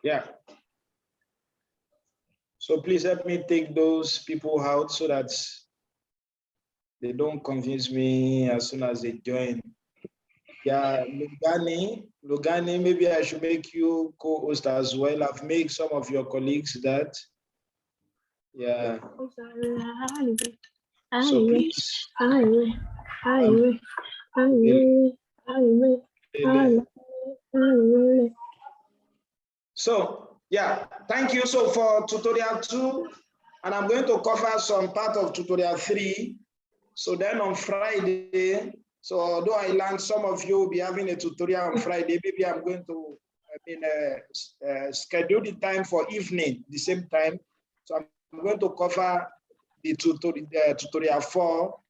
Yeah. So please help me take those people out so that they don't confuse me as soon as they join. Yeah, Lugani, maybe I should make you co-host as well. I've made some of your colleagues that. Yeah. So please. So yeah, thank you. So for tutorial 2, and I'm going to cover some part of tutorial 3. So then on Friday, so although I learned some of you will be having a tutorial on Friday, maybe I'm going to schedule the time for evening, the same time. So I'm going to cover the tutorial 4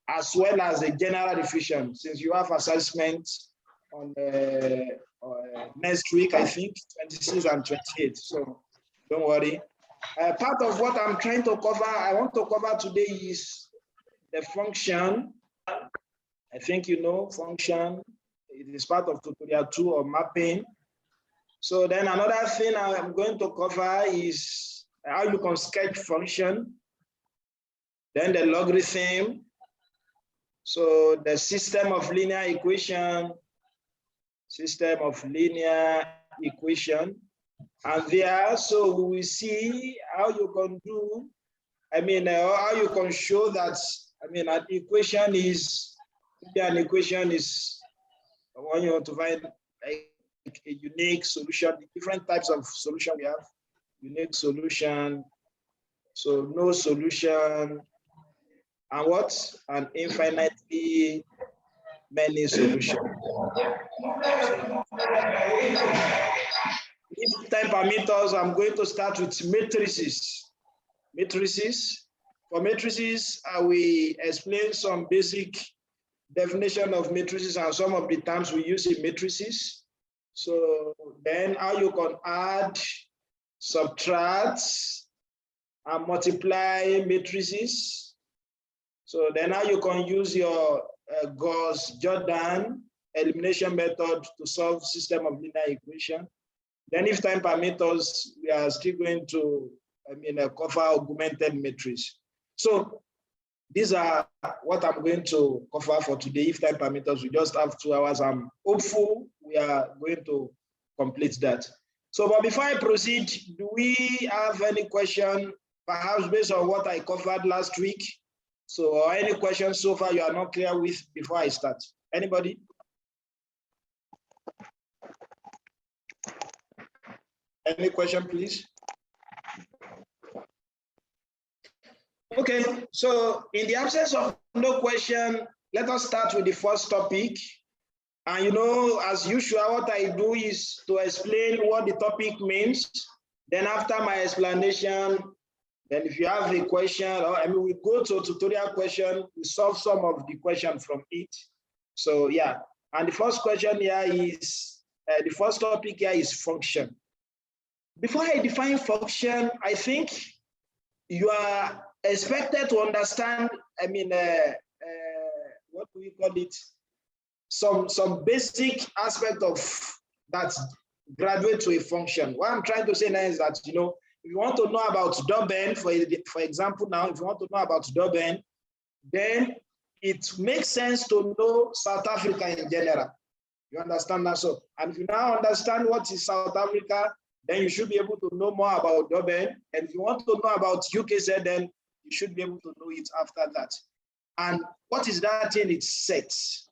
as well as the general revision, since you have assessments on next week, I think, 26 and 28. So don't worry. Part of what I'm trying to cover, I want to cover today is the function. I think you know function. It is part of tutorial 2 or mapping. So then another thing I'm going to cover is how you can sketch function. Then the logarithm. So the system of linear equation. And there, so we will see how you can do, how you can show that, an equation is when you want to find like a unique solution, different types of solution we have, unique solution, so no solution, and what? An infinitely many solutions. If time permits us, I'm going to start with matrices. For matrices, I will explain some basic definition of matrices and some of the terms we use in matrices. So then how you can add, subtract, and multiply matrices. So then how you can use your Gauss-Jordan elimination method to solve system of linear equation. Then if time permits us, we are still going to cover augmented matrix. So these are what I'm going to cover for today. If time permits us, we just have 2 hours. I'm hopeful we are going to complete that. So, but before I proceed, do we have any question, perhaps based on what I covered last week? So, or any questions so far you are not clear with before I start? Anybody? Any question, please? Okay, so in the absence of no question, let us start with the first topic. And as usual, what I do is to explain what the topic means. Then after my explanation, then if you have a question, or we go to a tutorial question, we solve some of the question from it. So yeah, and the first question here is, the first topic here is function. Before I define function, I think you are expected to understand, what do we call it? Some basic aspect of that graduate to a function. What I'm trying to say now is that, if you want to know about Durban, for example, now, if you want to know about Durban, then it makes sense to know South Africa in general. You understand that? So, and if you now understand what is South Africa, then you should be able to know more about Durban. And if you want to know about UKZ, then you should be able to know it after that. And what is that thing? It's sets.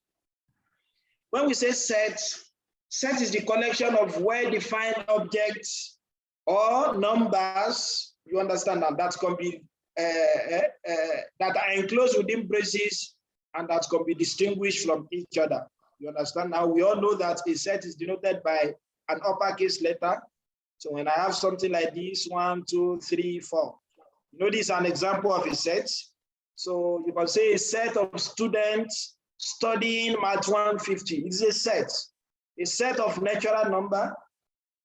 When we say set is the collection of well-defined objects or numbers, you understand that can be, that are enclosed within braces and that can be distinguished from each other. You understand now? We all know that a set is denoted by an uppercase letter. So when I have something like this, 1, 2, 3, 4, this is an example of a set. So you can say a set of students studying MATH150. It's a set of natural number.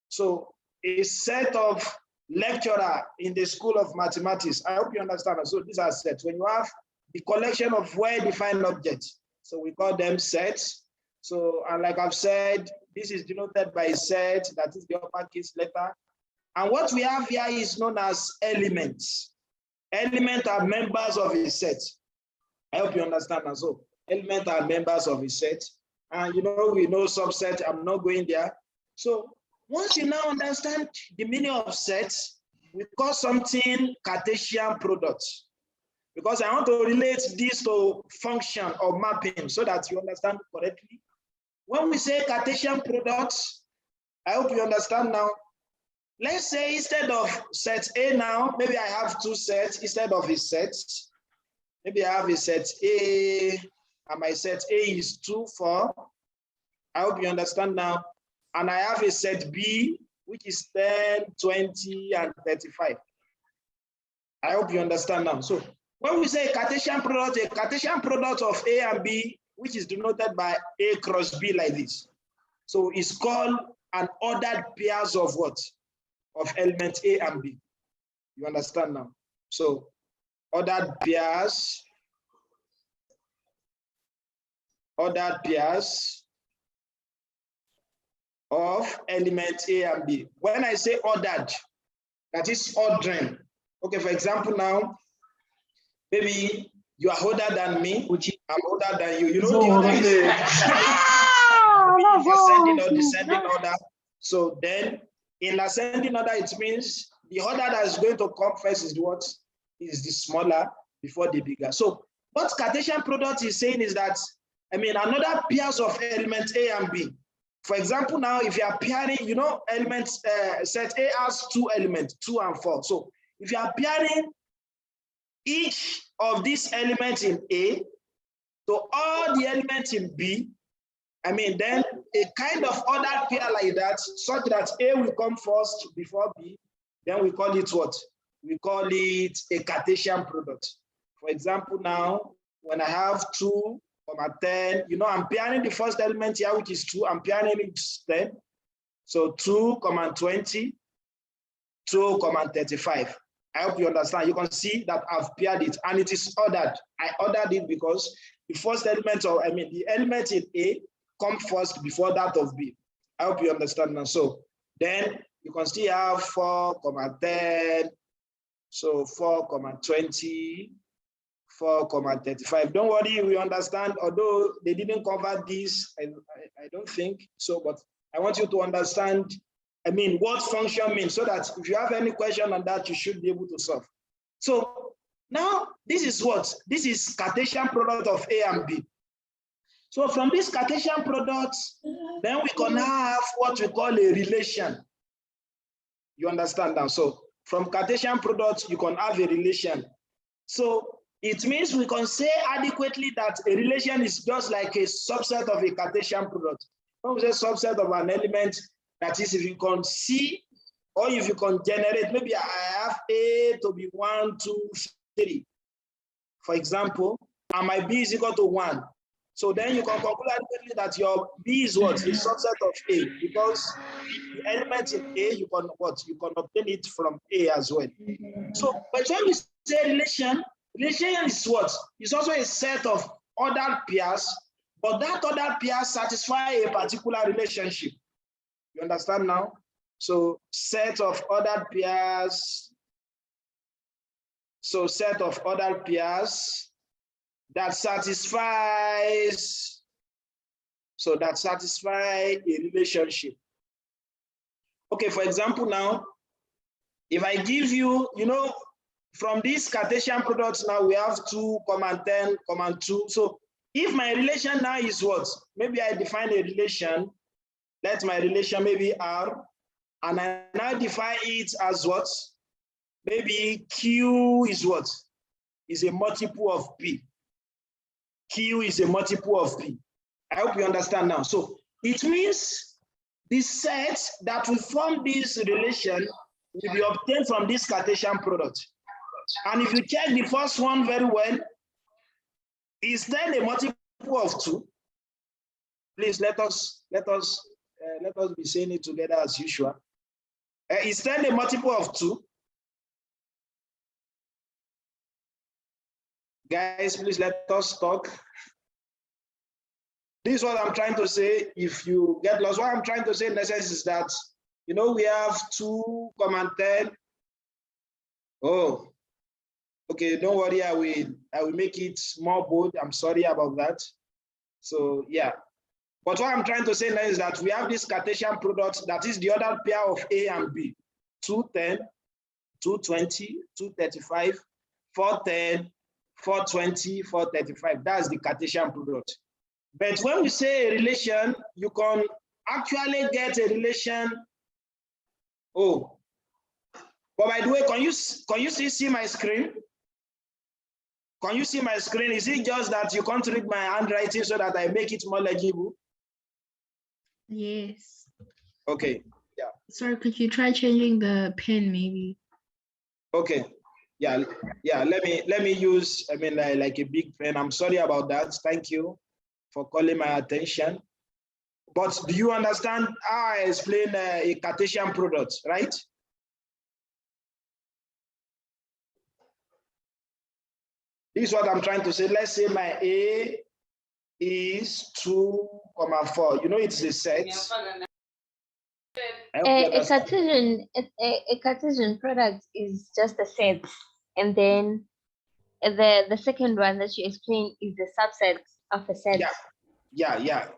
So a set of lecturer in the school of mathematics. I hope you understand. So these are sets. When you have the collection of well-defined objects, so we call them sets. So, and like I've said, This is denoted by a set, that is the uppercase letter. And what we have here is known as elements. Elements are members of a set. I hope you understand as well. Elements are members of a set. And we know subset, I'm not going there. So once you now understand the meaning of sets, we call something Cartesian product. Because I want to relate this to function or mapping so that you understand correctly. When we say Cartesian products, I hope you understand now. Let's say instead of set A now, maybe I have two sets instead of a set. Maybe I have a set A, and my set A is 2, 4. I hope you understand now. And I have a set B, which is 10, 20, and 35. I hope you understand now. So when we say Cartesian product, a Cartesian product of A and B, which is denoted by A cross B like this. So it's called an ordered pairs of what? Of elements A and B. You understand now? So ordered pairs of elements A and B. When I say ordered, that is ordering. Okay, for example now, maybe you are older than me, I'm older than you. The order is ascending or descending order. So then in ascending order, it means the order that is going to come first is what? Is the smaller before the bigger. So what Cartesian product is saying is that, another pairs of elements A and B. For example, now if you are pairing, elements, set A has 2 elements, 2 and 4. So if you are pairing each of these elements in A to all the elements in B, then a kind of ordered pair like that, such that A will come first before B, then we call it what? We call it a Cartesian product. For example, now, when I have 2, 10, I'm pairing the first element here, which is 2, I'm pairing it 10. So 2, 20, 2, 35. I hope you understand. You can see that I've paired it and it is ordered. I ordered it because the first element of, the element in A come first before that of B. I hope you understand now. So then you can still have 4, 10, so 4, 20, 4, 35. Don't worry, we understand, although they didn't cover this, I don't think so, but I want you to understand, what function means, so that if you have any question on that, you should be able to solve. So now, this is what? This is Cartesian product of A and B. So from this Cartesian product, then we can have what we call a relation. You understand now? So from Cartesian product, you can have a relation. So it means we can say adequately that a relation is just like a subset of a Cartesian product. When we say subset of an element, that is, if you can see or if you can generate, maybe I have A to be 1, 2, 3, for example, and my B is equal to 1. So then you can conclude adequately that your B is what? A subset of A, because the element in A, you can what? You can obtain it from A as well. So, but when we say relation is what? It's also a set of ordered pairs, but that ordered pair satisfy a particular relationship. You understand now? So set of ordered pairs. So set of ordered pairs that satisfies, so that satisfy a relationship. Okay, for example now, if I give you, from these Cartesian products now we have 2, 10, 2. So if my relation now is what? Maybe I define a relation, let my relation maybe R, and I now define it as what? Maybe Q is what? Is a multiple of P. Q is a multiple of P. I hope you understand now. So it means the set that will form this relation will be obtained from this Cartesian product. And if you check the first one very well, is then a multiple of 2? Please let us be saying it together as usual. Is then a multiple of 2? Guys, please let us talk. This is what I'm trying to say. If you get lost, what I'm trying to say in essence is that, you know, we have 2, 10. Oh, okay, don't worry, I will make it more bold. I'm sorry about that. So yeah. But what I'm trying to say now is that we have this Cartesian product that is the other pair of A and B. 210, 220, 235, 410, 420, 435. That's the Cartesian product. But when we say a relation, you can actually get a relation. Oh, but by the way, can you still see my screen? Can you see my screen? Is it just that you can't read my handwriting so that I make it more legible? Yes. Okay. Yeah. Sorry, could you try changing the pen maybe? Okay. Yeah. Yeah. Let me use, I mean, like a big pen. I'm sorry about that. Thank you for calling my attention. But do you understand how I explain a Cartesian product, right? This is what I'm trying to say. Let's say my A is 2, 4. You know, it's a set. A Cartesian product is just a set, and then the second one that you explained is the subset of a set. Yeah.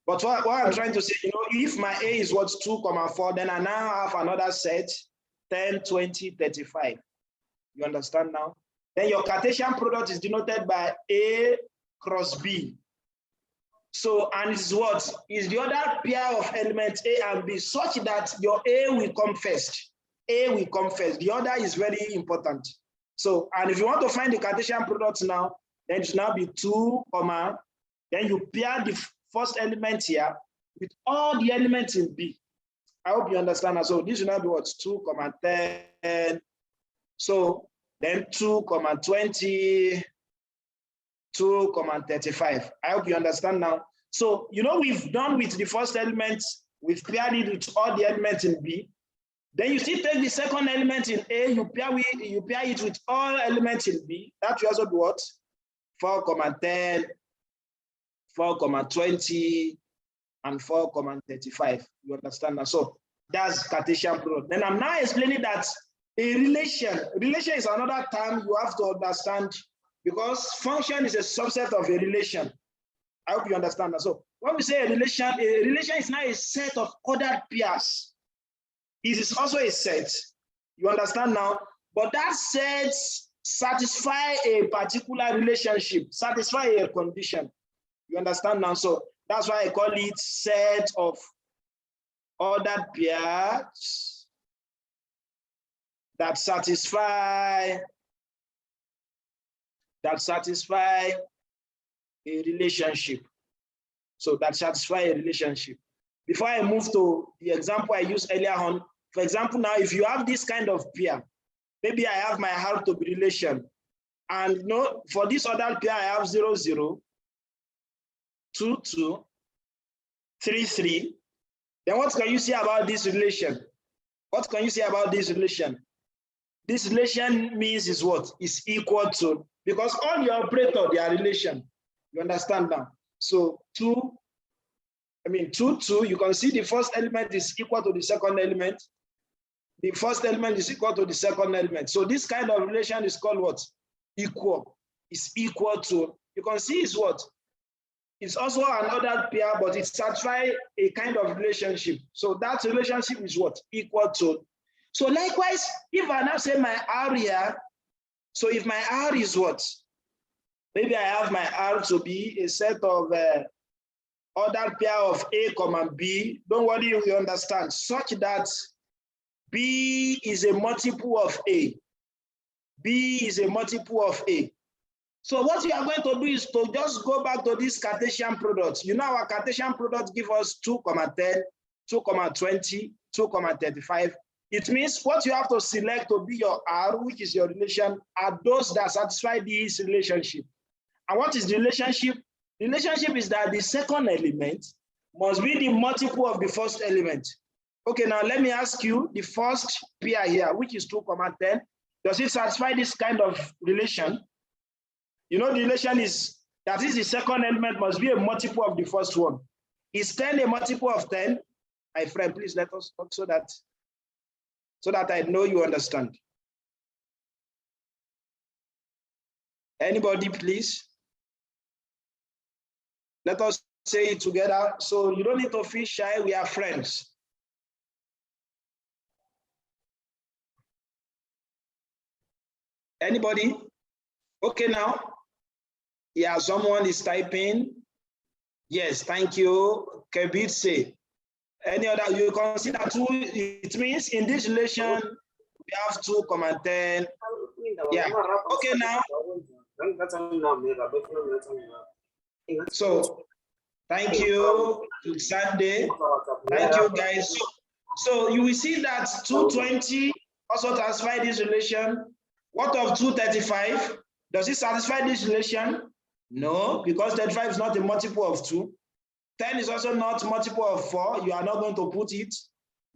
But what I'm trying to say, you know, if my A is what 2, 4, then I now have another set 10, 20, 35. You understand now? Then your Cartesian product is denoted by A cross B. So, and it's what? Is the other pair of elements A and B such that your A will come first. A will come first. The other is very important. So, and if you want to find the Cartesian product now, then it should now be 2, then you pair the first element here with all the elements in B. I hope you understand that. So this will now be what? 2, 10. So then 2, 20, 2, 35. I hope you understand now. So, you know, we've done with the first element, we've paired it with all the elements in B. Then you still take the second element in A, you pair it with all elements in B. That will also be what? 4, 10, 4, 20, and 4, 35. You understand that? So that's Cartesian product. Then I'm now explaining that a relation is another term you have to understand, because function is a subset of a relation. I hope you understand that. So when we say a relation is now a set of ordered pairs. It is also a set. You understand now? But that set satisfy a particular relationship, satisfy a condition. You understand now? So that's why I call it set of ordered pairs that satisfy a relationship. So that satisfy a relationship. Before I move to the example I used earlier on, for example, now if you have this kind of pair, maybe I have my R to B relation, and no, for this other pair I have 0, 0, 2, 2, 3, 3. Then what can you say about this relation? What can you say about this relation? This relation means is what? Is equal to, because all your operator, they are relation. You understand now? So 2, 2, you can see the first element is equal to the second element. The first element is equal to the second element. So this kind of relation is called what? Equal. It's equal to, you can see is what? It's also another pair, but it satisfies a kind of relationship. So that relationship is what? Equal to. So likewise, if I now say my R here, so if my R is what? Maybe I have my R to be a set of ordered pair of A, B. Don't worry, you understand. Such that B is a multiple of A. B is a multiple of A. So what you are going to do is to just go back to this Cartesian product. You know, our Cartesian product gives us 2, 10, 2, 20, 2, 35. It means what you have to select to be your R, which is your relation, are those that satisfy this relationship. And what is the relationship? The relationship is that the second element must be the multiple of the first element. Okay, now let me ask you, the first pair here, which is 2, 10, does it satisfy this kind of relation? You know, the relation is That is, the second element must be a multiple of the first one. Is 10 a multiple of 10? My friend, please let us talk so that I know you understand. Anybody, please? Let us say it together. So you don't need to feel shy. We are friends. Anybody? Okay, now. Yeah, someone is typing. Yes, thank you. Kebit say. Any other, you consider two, it means in this relation, we have 2,10. Yeah, okay now. So, thank you to Sunday. Thank you guys. So you will see that 220 also satisfy this relation. What of 235? Does it satisfy this relation? No, because 35 is not a multiple of 2. 10 is also not multiple of 4. You are not going to put it.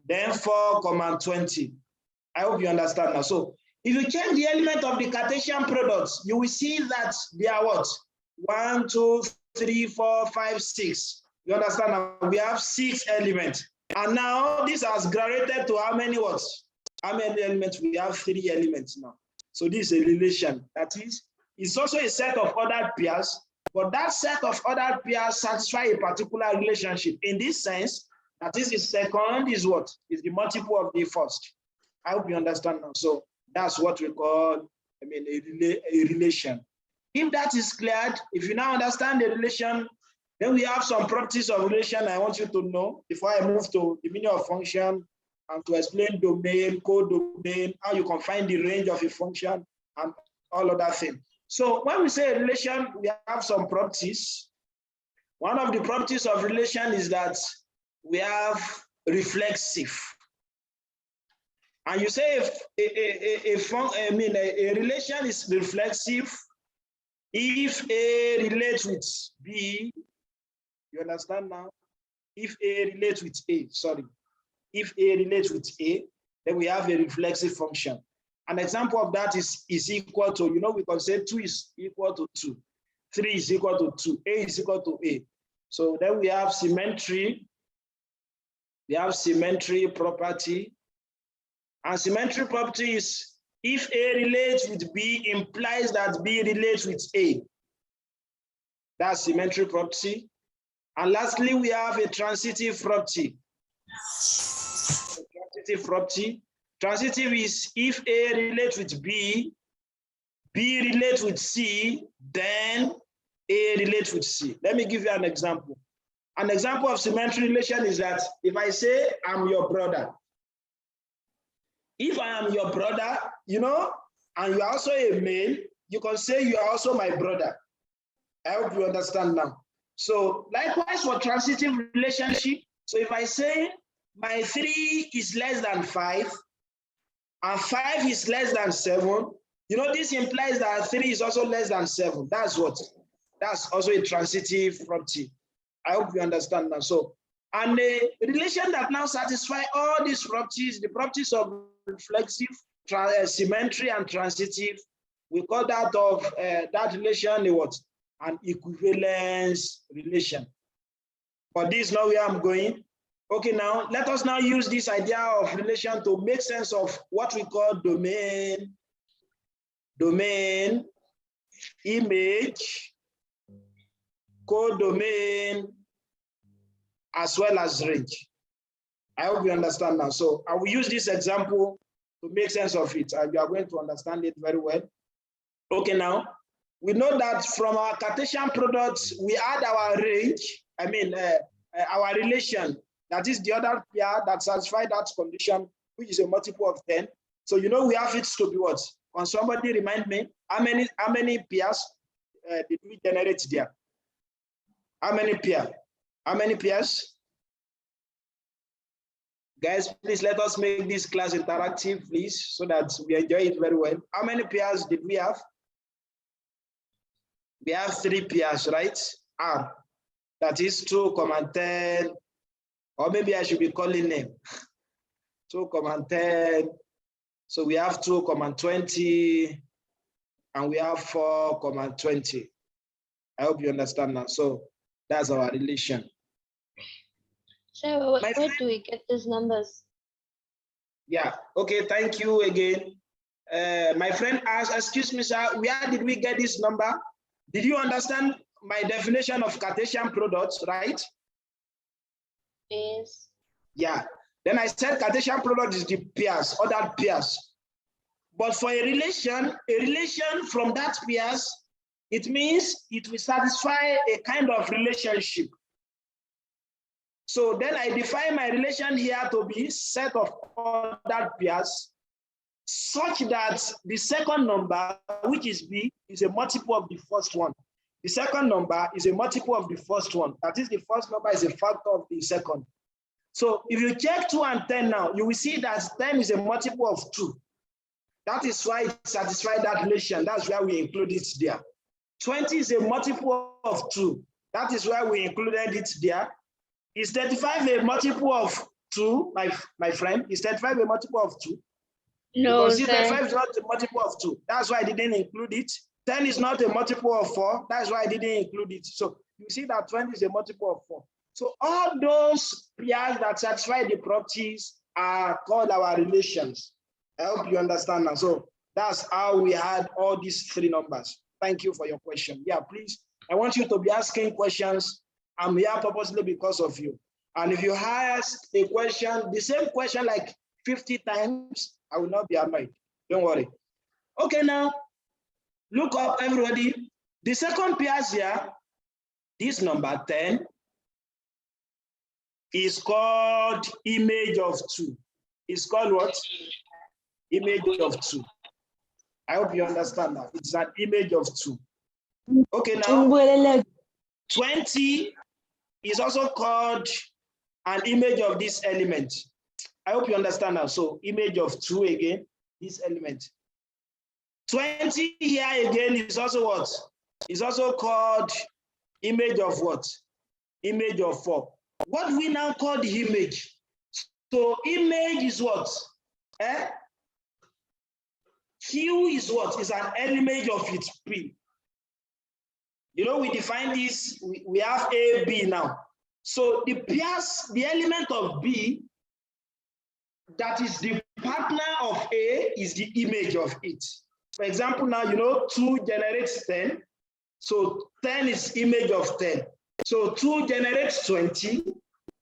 Then 4,20. I hope you understand now. So if you change the element of the Cartesian products, you will see that they are what? 1, 2, 3, 4, 5, 6. You understand now? We have 6 elements. And now this has graduated to how many what? How many elements? We have 3 elements now. So this is a relation. That is, it's also a set of ordered pairs, but that set of ordered pairs satisfy a particular relationship. In this sense, that is, the second is what? Is the multiple of the first. I hope you understand now. So that's what we call, a relation. If that is cleared, if you now understand the relation, then we have some properties of relation I want you to know before I move to the meaning of function and to explain domain, codomain, how you can find the range of a function and all other things. So when we say a relation, we have some properties. One of the properties of relation is that we have reflexive. And you say if a relation is reflexive if A relates with B. You understand now? If A relates with A, sorry. If A relates with A, then we have a reflexive function. An example of that is equal to, we can say 2 is equal to 2. 3 is equal to 2. A is equal to A. So then we have symmetry. We have symmetry property. And symmetry property is if A relates with B implies that B relates with A. That's symmetry property. And lastly, we have a transitive property. Transitive property. Transitive is if A relates with B, B relates with C, then A relates with C. Let me give you an example. An example of symmetry relation is that if I say I'm your brother, if I am your brother, and you are also a male, you can say you are also my brother. I hope you understand now. So likewise for transitive relationship, so if I say my 3 is less than 5, and 5 is less than 7, this implies that 3 is also less than 7. That's what? That's also a transitive property. I hope you understand now. So, and a relation that now satisfies all these properties, the properties of reflexive, symmetry, and transitive, we call that of that relation a what? An equivalence relation. But this is not where I'm going. Okay, now let us now use this idea of relation to make sense of what we call domain, image, codomain, as well as range. I hope you understand now. So I will use this example to make sense of it, and you are going to understand it very well. Okay, now we know that from our Cartesian products, we add our range, our relation, that is the other pair that satisfies that condition, which is a multiple of 10. So we have it to be what? Can somebody remind me how many pairs did we generate there? How many pairs? How many pairs? Guys, please let us make this class interactive, please, so that we enjoy it very well. How many pairs did we have? We have 3 pairs, right? R. That is 2,10, or maybe I should be calling them 2,10. So we have 2,20, and we have 4,20. I hope you understand now. So that's our relation. So where do we get these numbers? Yeah, okay, thank you again. My friend asked, excuse me, sir, where did we get this number? Did you understand my definition of Cartesian products, right? Yes. Yeah, then I said Cartesian product is the pairs, ordered pairs. But for a relation from that pairs, it means it will satisfy a kind of relationship. So then I define my relation here to be set of ordered pairs such that the second number, which is B, is a multiple of the first one. The second number is a multiple of the first one. That is, the first number is a factor of the second. So if you check 2 and 10 now, you will see that 10 is a multiple of 2. That is why it satisfies that relation. That's why we include it there. 20 is a multiple of 2. That is why we included it there. Is 35 a multiple of 2, my friend? Is 35 a multiple of 2? No, because 35 is not a multiple of 2. That's why I didn't include it. 10 is not a multiple of 4. That's why I didn't include it. So you see that 20 is a multiple of 4. So all those pairs that satisfy the properties are called our relations. I hope you understand now. So that's how we had all these 3 numbers. Thank you for your question. Yeah, please. I want you to be asking questions. I'm here purposely because of you. And if you ask a question, the same question like 50 times, I will not be annoyed. Don't worry. Okay, now look up, everybody. The second pair here, this number 10, is called image of 2. It's called what? Image of 2. I hope you understand that. It's an image of 2. Okay, now 20 is also called an image of this element. I hope you understand now. So image of 2 again, this element. 20 here again is also what? It's also called image of what? Image of 4. What we now call the image. So image is what? Q is what? Is an image of its P. You know, we define this, we have A, B now. So the pairs, the element of B, that is the partner of A, is the image of it. For example, now, you know, 2 generates 10. So 10 is image of 10. So 2 generates 20.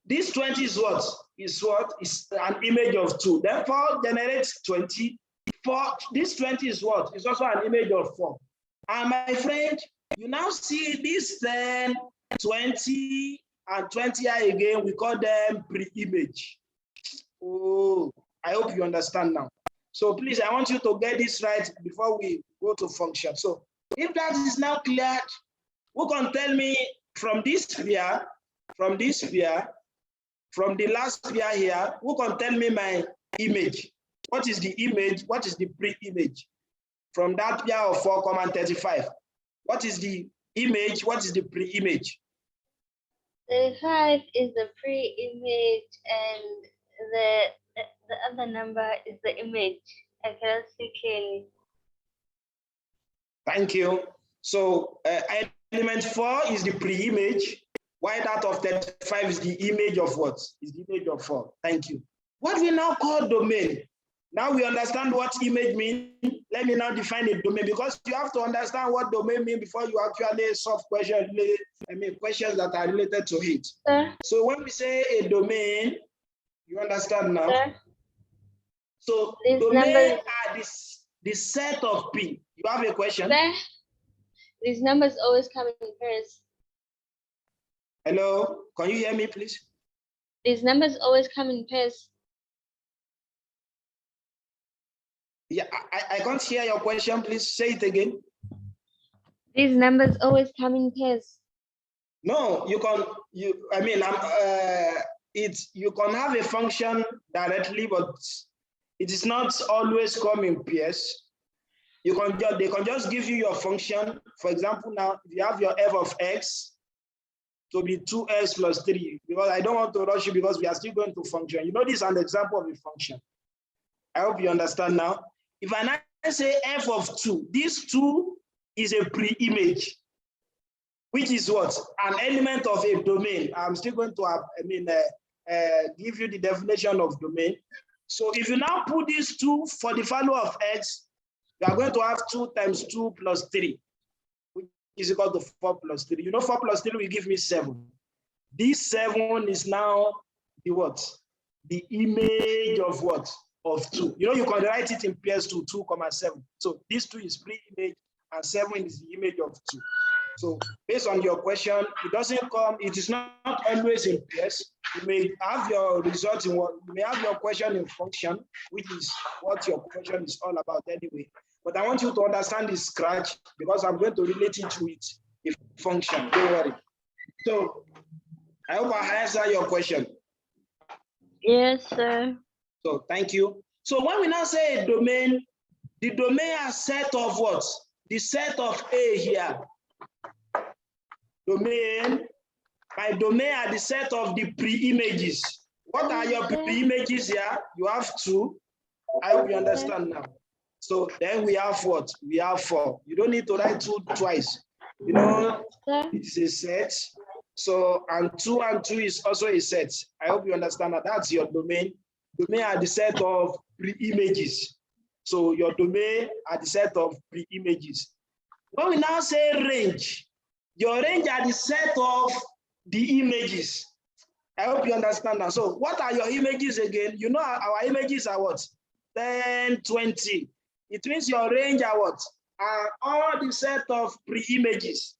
This 20 is what? Is what? Is an image of 2. Then 4 generates 20. This 20 is what? It's also an image of 4. And my friend, you now see this 10, 20, and 20 again, we call them pre-image. Oh, I hope you understand now. So please, I want you to get this right before we go to function. So if that is now clear, who can tell me from this pair, from the last pair here, who can tell me my image? What is the image? What is the pre-image? From that pair of 4, 35. What is the image? What is the pre-image? 35 is the pre-image and the other number is the image. I cannot see clearly. Thank you. So element 4 is the pre-image, while that of 35 is the image of what? Is the image of 4. Thank you. What we now call domain. Now we understand what image means. Let me now define a domain, because you have to understand what domain means before you actually solve questions. Questions that are related to it. So when we say a domain, you understand now? So domain are the set of P. You have a question? These numbers always come in pairs. Hello, can you hear me, please? These numbers always come in pairs. Yeah, I can't hear your question. Please say it again. These numbers always come in pairs. No, you can. You can have a function directly, but it is not always come in pairs. They can just give you your function. For example, now if you have your f of x to be 2x plus 3, because I don't want to rush you because we are still going to function. You know, this is an example of a function. I hope you understand now. If I say f of 2, this 2 is a pre-image. which is what? An element of a domain. I'm still going to give you the definition of domain. So if you now put these two for the value of x, you are going to have 2 times 2 plus 3, which is equal to 4 plus 3. You know 4 plus 3 will give me 7. This 7 is now the what? The image of what? Of 2. You know, you can write it in pairs to 2, 7. So this 2 is pre-image and 7 is the image of 2. So based on your question, it doesn't come, it is not always in pairs. You may have your result in what, you may have your question in function, which is what your question is all about anyway. But I want you to understand this scratch because I'm going to relate it with a function. Don't worry. So I hope I answer your question. Yes, sir. So thank you. So when we now say a domain, the domain is a set of what? The set of A here. Domain, my domain are the set of the pre-images. What are your pre-images here? You have 2. I hope you understand now. So then we have what? We have 4. You don't need to write 2 twice. You know, it's a set. So, and 2 and 2 is also a set. I hope you understand that. That's your domain. Domain are the set of pre-images. So your domain are the set of pre-images. When we now say range, your range are the set of the images. I hope you understand that. So what are your images again? You know our images are what? 10, 20. It means your range are what? Are all the set of pre-images.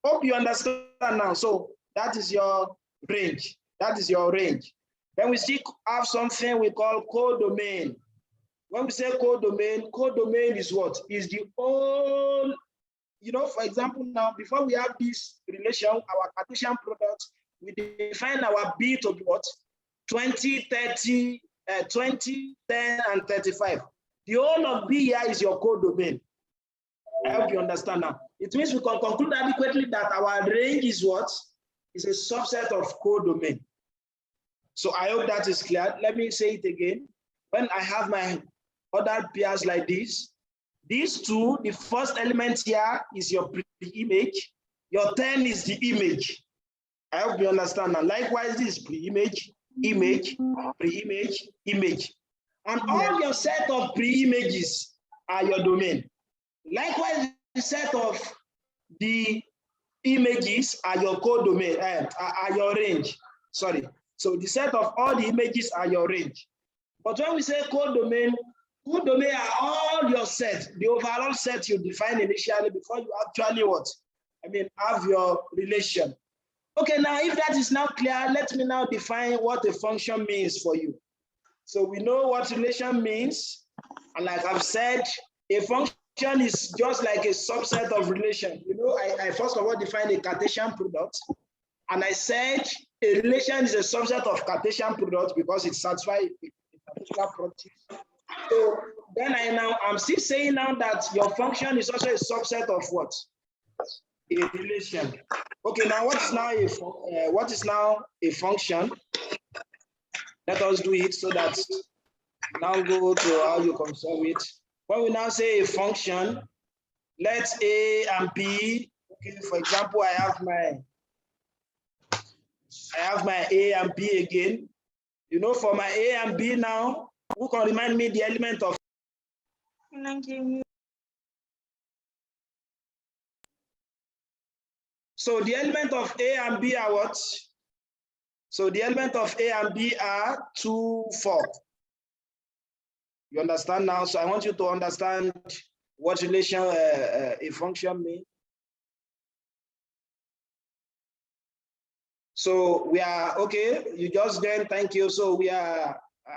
Hope you understand now. So that is your range. That is your range. Then we still have something we call codomain. When we say codomain is what? Is the whole, you know, for example, now, before we have this relation, our Cartesian product, we define our B to be what? 20, 30, 20, 10, and 35. The whole of B here is your codomain. I hope you understand now. It means we can conclude adequately that our range is what? Is a subset of codomain. So I hope that is clear. Let me say it again. When I have my other pairs like this, these 2, the first element here is your pre-image. Your 10 is the image. I hope you understand now. Likewise, this is pre-image, image, pre-image, image. And all your set of pre-images are your domain. Likewise, the set of the images are your codomain, are your range. Sorry. So the set of all the images are your range. But when we say codomain are all your sets, the overall set you define initially before you actually what? Have your relation. Okay, now if that is now clear, let me now define what a function means for you. So we know what relation means. And like I've said, a function is just like a subset of relation. You know, I first of all defined a Cartesian product. And I said a relation is a subset of Cartesian product because it satisfies a particular property. So then I'm still saying now that your function is also a subset of what? A relation. Okay, now what is now a function? Let us do it so that now go to how you can solve it. When we now say a function, let A and B. Okay, for example, I have my A and B again. You know, for my A and B now, who can remind me the element of? So the element of A and B are what? So the element of A and B are 2, 4. You understand now? So I want you to understand what relation a function means. So we are, okay, you just then, thank you. So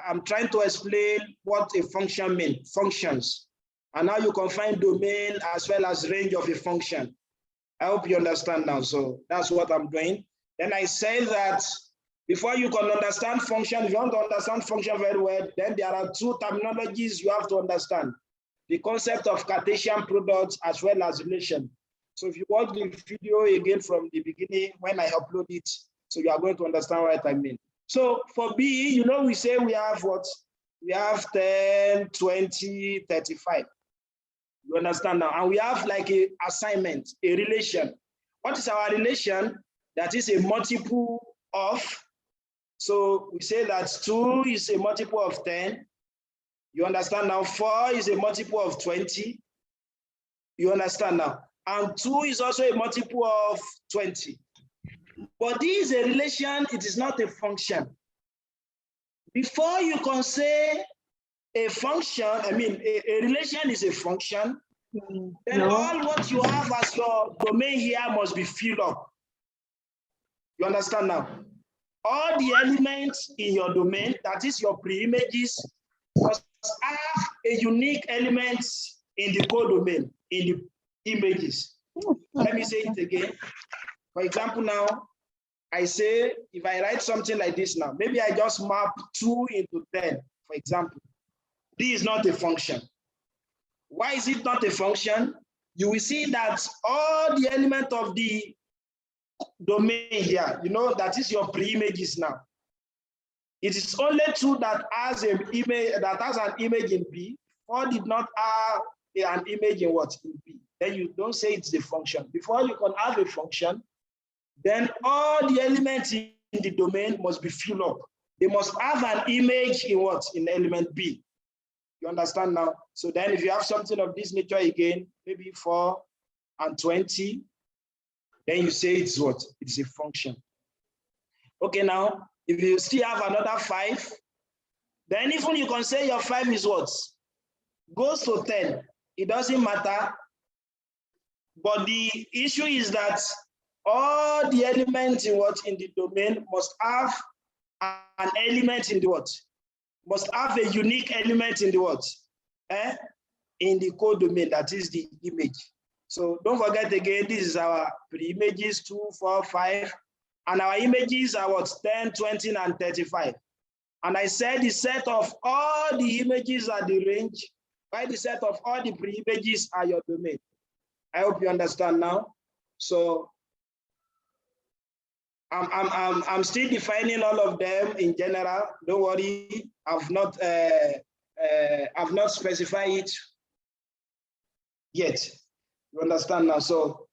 I'm trying to explain what a function means, functions. And now you can find domain as well as range of a function. I hope you understand now. So that's what I'm doing. Then I say that before you can understand function, if you want to understand function very well, then there are 2 terminologies you have to understand. The concept of Cartesian products as well as relation. So if you watch the video again from the beginning, when I upload it, so you are going to understand what I mean. So for B, you know, we say we have what? We have 10, 20, 35. You understand now? And we have like a assignment, a relation. What is our relation? That is a multiple of. So we say that 2 is a multiple of 10. You understand now? 4 is a multiple of 20. You understand now? And 2 is also a multiple of 20. But this is a relation, it is not a function. Before you can say a function, I mean, a relation is a function, then all what you have as your domain here must be filled up. You understand now? All the elements in your domain, that is your pre-images, must have a unique element in the codomain, in the images. Let me say it again. For example, now, I say, if I write something like this now, maybe I just map 2 into 10, for example. This is not a function. Why is it not a function? You will see that all the elements of the domain here, you know, that is your pre-images now. It is only 2 that has an image, that has an image in B. 4 did not have an image in what? In B. Then you don't say it's the function. Before you can have a function, then all the elements in the domain must be filled up. They must have an image in what? In element B. You understand now? So then if you have something of this nature again, maybe 4 and 20, then you say it's what? It's a function. Okay, now, if you still have another 5, then even you can say your 5 is what? Goes to 10. It doesn't matter. But the issue is that all the elements in what? In the domain must have an element in the what? Must have a unique element in the what? In the codomain, that is the image. So don't forget again, this is our pre-images 2, 4, 5, and our images are what? 10, 20, and 35. And I said the set of all the images are the range, while the set of all the pre-images are your domain. I hope you understand now. So I'm still defining all of them in general. Don't worry, I've not specified it yet. You understand now? So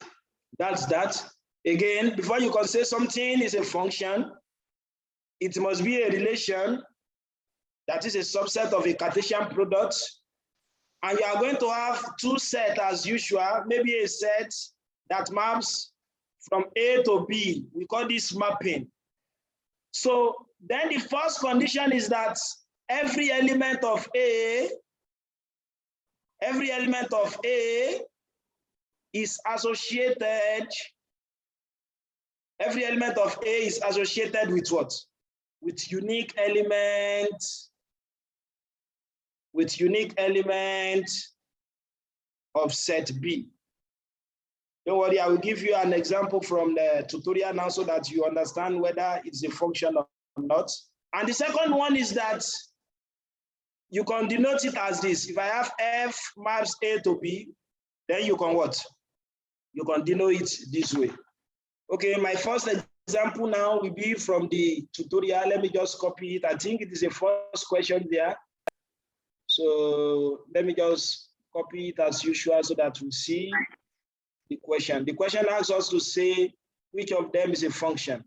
that's that. Again, before you can say something is a function, it must be a relation that is a subset of a Cartesian product. And you are going to have 2 sets as usual, maybe a set that maps from A to B. We call this mapping. So then the first condition is that every element of A is associated. Every element of A is associated with what? With unique elements. With unique element of set B. Don't worry, I will give you an example from the tutorial now so that you understand whether it's a function or not. And the second one is that you can denote it as this. If I have F maps A to B, then you can what? You can denote it this way. Okay, my first example now will be from the tutorial. Let me just copy it. I think it is a first question there. So let me just copy it as usual so that we see the question. The question asks us to say which of them is a function.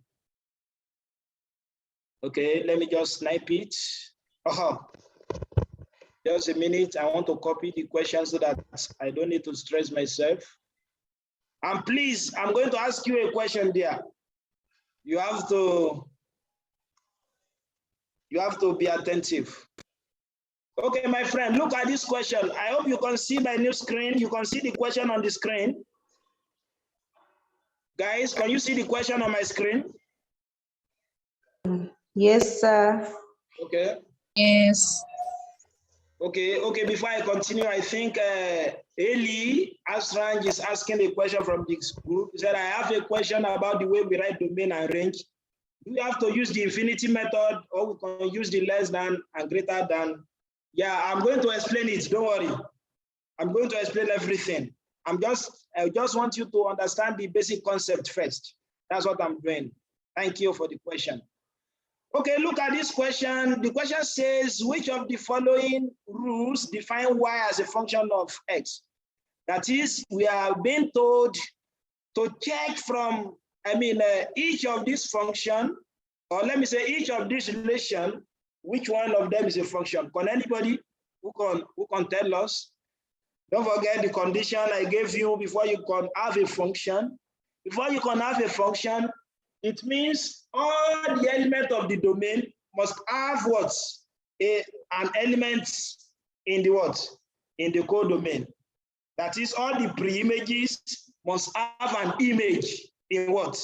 Okay, let me just snipe it. Just a minute. I want to copy the question so that I don't need to stress myself. And please, I'm going to ask you a question there. You have to be attentive. Okay, my friend, look at this question. I hope you can see my new screen. You can see the question on the screen. Guys, can you see the question on my screen? Yes, sir. Okay. Yes. Okay, before I continue, I think Eli Asranj is asking a question from this group. He said, I have a question about the way we write domain and range. Do we have to use the infinity method or we can use the less than and greater than? Yeah, I'm going to explain it, don't worry. I'm going to explain everything. I just want you to understand the basic concept first. That's what I'm doing. Thank you for the question. Okay, look at this question. The question says, which of the following rules define y as a function of x? That is, we are being told to check from, each of these function, or let me say each of these relation, which one of them is a function? Can anybody who can tell us? Don't forget the condition I gave you before you can have a function. Before you can have a function, it means all the elements of the domain must have what? An element in the what? In the codomain. That is, all the pre-images must have an image in what?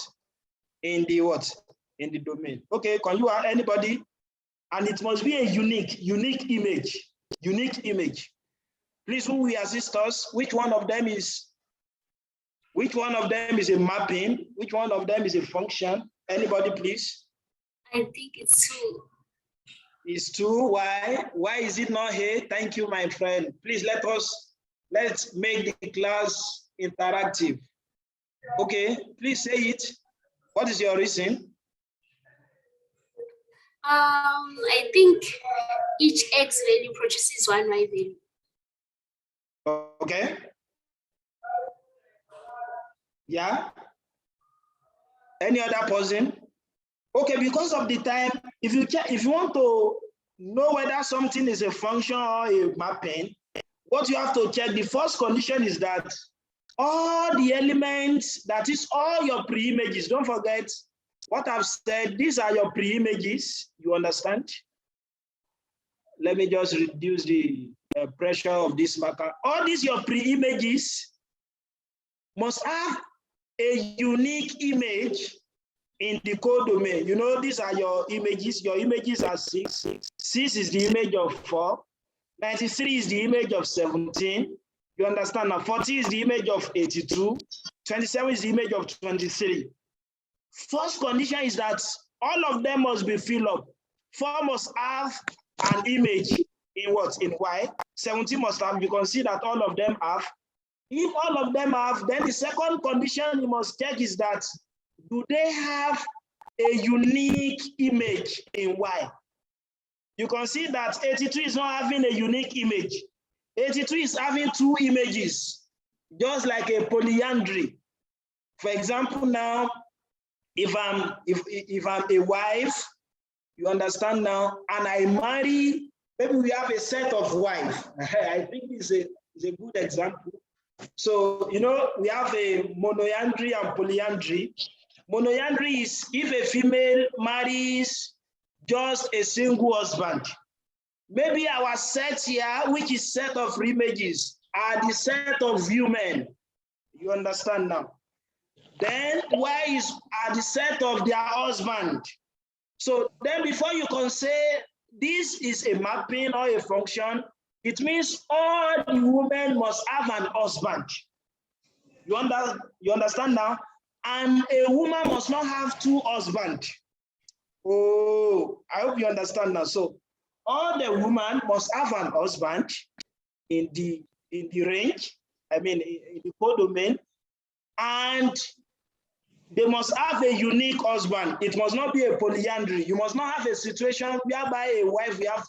In the what? In the domain. Okay, can you add anybody? And it must be a unique image. Unique image. Please, who will assist us? Which one of them is a mapping? Which one of them is a function? Anybody, please? I think it's 2. It's 2. Why? Why is it not here? Thank you, my friend. Please let's make the class interactive. Okay, please say it. What is your reason? I think each X value produces one Y value. Okay. Yeah. Any other person? Okay, because of the time, if you want to know whether something is a function or a mapping, what you have to check, the first condition is that all the elements, that is all your pre-images, don't forget what I've said, these are your pre-images, you understand? Let me just reduce the pressure of this marker. All these your pre-images must have a unique image in the codomain. You know, these are your images. Your images are 6. 6 is the image of 4. 93 is the image of 17. You understand now? 40 is the image of 82. 27 is the image of 23. First condition is that all of them must be filled up. 4 must have an image in what? In Y. 17 must have. You can see that all of them have. If all of them have, then the second condition you must check is that do they have a unique image in Y? You can see that 82 is not having a unique image. 82 is having 2 images, just like a polyandry. For example, now, if I'm a wife, you understand now, and I marry, maybe we have a set of wives. I think it's a good example. So, you know, we have a monoandry and polyandry. Monoandry is if a female marries just a single husband. Maybe our set here, which is set of images, are the set of women. You understand now? Then wives are the set of their husband. So then before you can say this is a mapping or a function, it means all the women must have an husband. You understand now? And a woman must not have 2 husbands. Oh, I hope you understand now. So all the women must have an husband in the range, in the codomain, and they must have a unique husband. It must not be a polyandry. You must not have a situation whereby a wife will have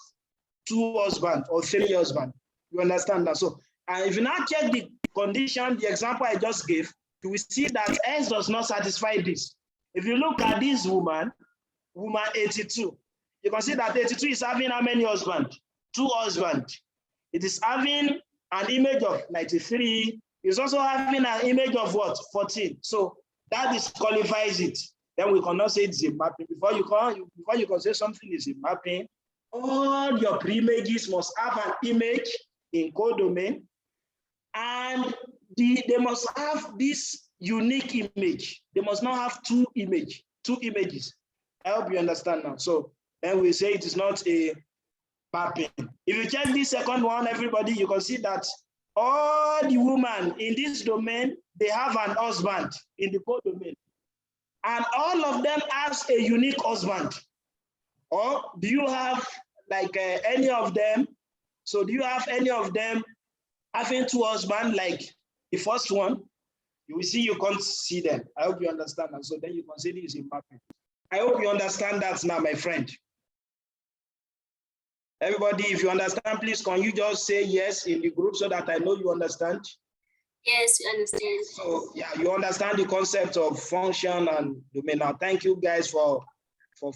2 husbands or 3 husbands. You understand that? So, and if you now check the condition, the example I just gave, you will see that S does not satisfy this. If you look at this woman 82, you can see that 82 is having how many husbands? 2 husbands. It is having an image of 93. It's also having an image of what? 14. So that disqualifies it. Then we cannot say it's a mapping. Before you can say something is a mapping, all your pre-images must have an image in codomain, and they must have this unique image. They must not have 2 images. I hope you understand now. So then we say it is not a mapping. If you check this second one, everybody, you can see that all the women in this domain, they have an husband in the codomain. And all of them has a unique husband. Or do you have like any of them? So do you have any of them having 2 husbands like the first one? You will see you can't see them. I hope you understand that. So then you can say this is a mapping. I hope you understand that now, my friend. Everybody, if you understand, please, can you just say yes in the group so that I know you understand? Yes, we understand. So yeah, you understand the concept of function and domain. Now, thank you guys for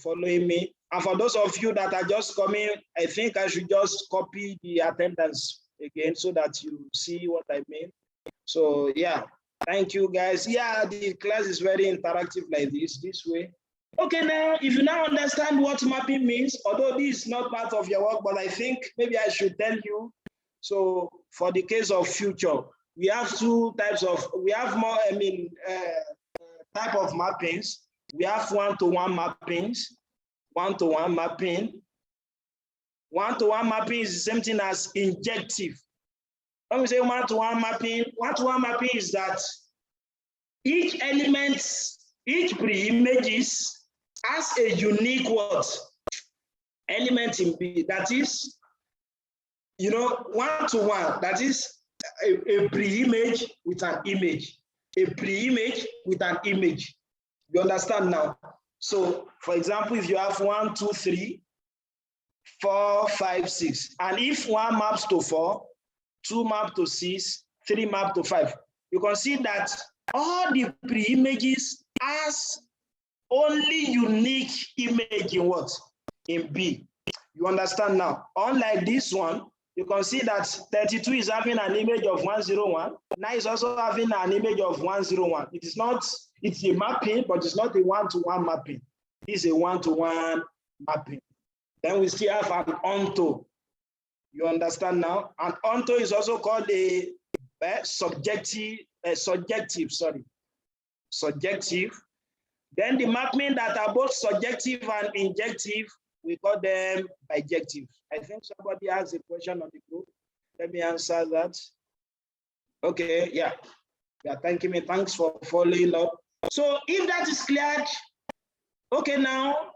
following me. And for those of you that are just coming, I think I should just copy the attendance again so that you see what I mean. So yeah, thank you guys. Yeah, the class is very interactive like this way. Okay, now if you now understand what mapping means, although this is not part of your work, but I think maybe I should tell you. So for the case of future, we have two types of, we have more, type of mappings. We have one-to-one mappings, one-to-one mapping. One-to-one mapping is the same thing as injective. When we say one-to-one mapping is that each element, each pre-images has a unique what? Element in B. That is, you know, one-to-one, that is a pre-image with an image. A pre-image with an image. You understand now? So, for example, if you have 1, 2, 3, 4, 5, 6, and if 1 maps to 4, 2 map to 6, 3 map to 5, you can see that all the pre-images has only unique image in what? In B. You understand now? Unlike this one, you can see that 32 is having an image of 101. 9 is also having an image of 101. It is not, it's a mapping, but it's not a one-to-one mapping. It's a one-to-one mapping. Then we still have an onto. You understand now? And onto is also called a subjective. Then the mapping that are both subjective and injective, we call them bijective. I think somebody has a question on the group. Let me answer that. Okay, yeah. Yeah, thank you. Thanks for following up. So if that is clear, okay, now,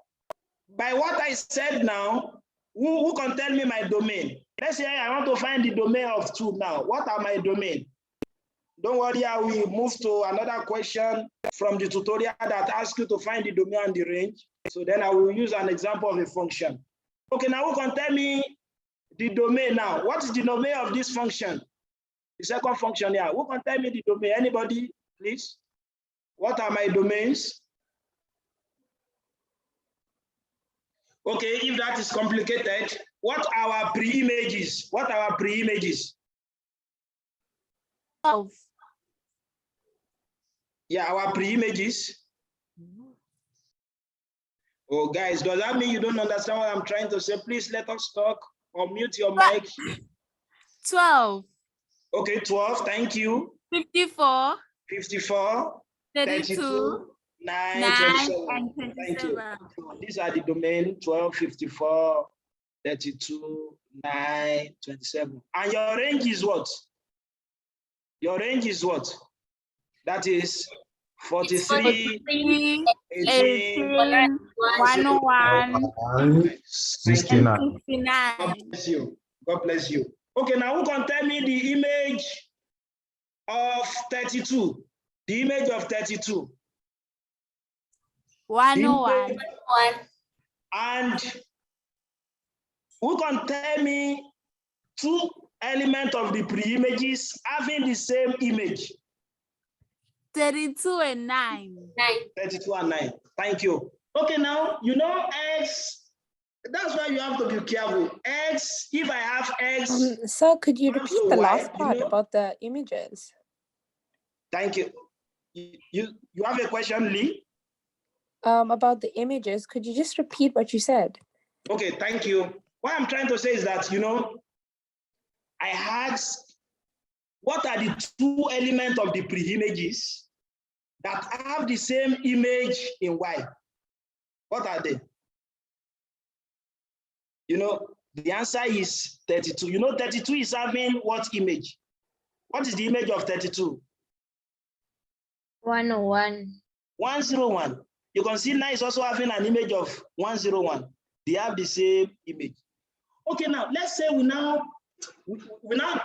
by what I said now, who can tell me my domain? Let's say I want to find the domain of 2 now. What are my domain? Don't worry, I will move to another question from the tutorial that asks you to find the domain and the range. So then I will use an example of a function. Okay, now who can tell me the domain now? What is the domain of this function? The second function here. Who can tell me the domain? Anybody, please? What are my domains? Okay, if that is complicated, what are our pre-images? What are our pre-images? 12. Yeah, our pre-images. Oh, guys, does that mean you don't understand what I'm trying to say? Please let us talk or mute your mic. 12. Okay, 12, thank you. 54. 54, 32, 9, 27. And 27. Thank you. So these are the domain 12, 54, 32, 9, 27. And your range is what? Your range is what? That is 43, 18, 101, 69. 69. God bless you. God bless you. Okay, now who can tell me the image of 32? The image of 32. 101. And who can tell me 2 elements of the pre-images having the same image? 32 and 9. 32 and 9. Thank you. Okay, now you know X. That's why you have to be careful. X, if I have X. So could you repeat the last part you know, about the images? Thank you. You have a question, Lee? About the images, could you just repeat what you said? Okay, thank you. What I'm trying to say is that, you know, I had, what are the 2 elements of the pre-images that have the same image in Y? What are they? You know, the answer is 32. You know, 32 is having what image? What is the image of 32? 101. 101. You can see 9 is also having an image of 101. They have the same image. Okay, now let's say we now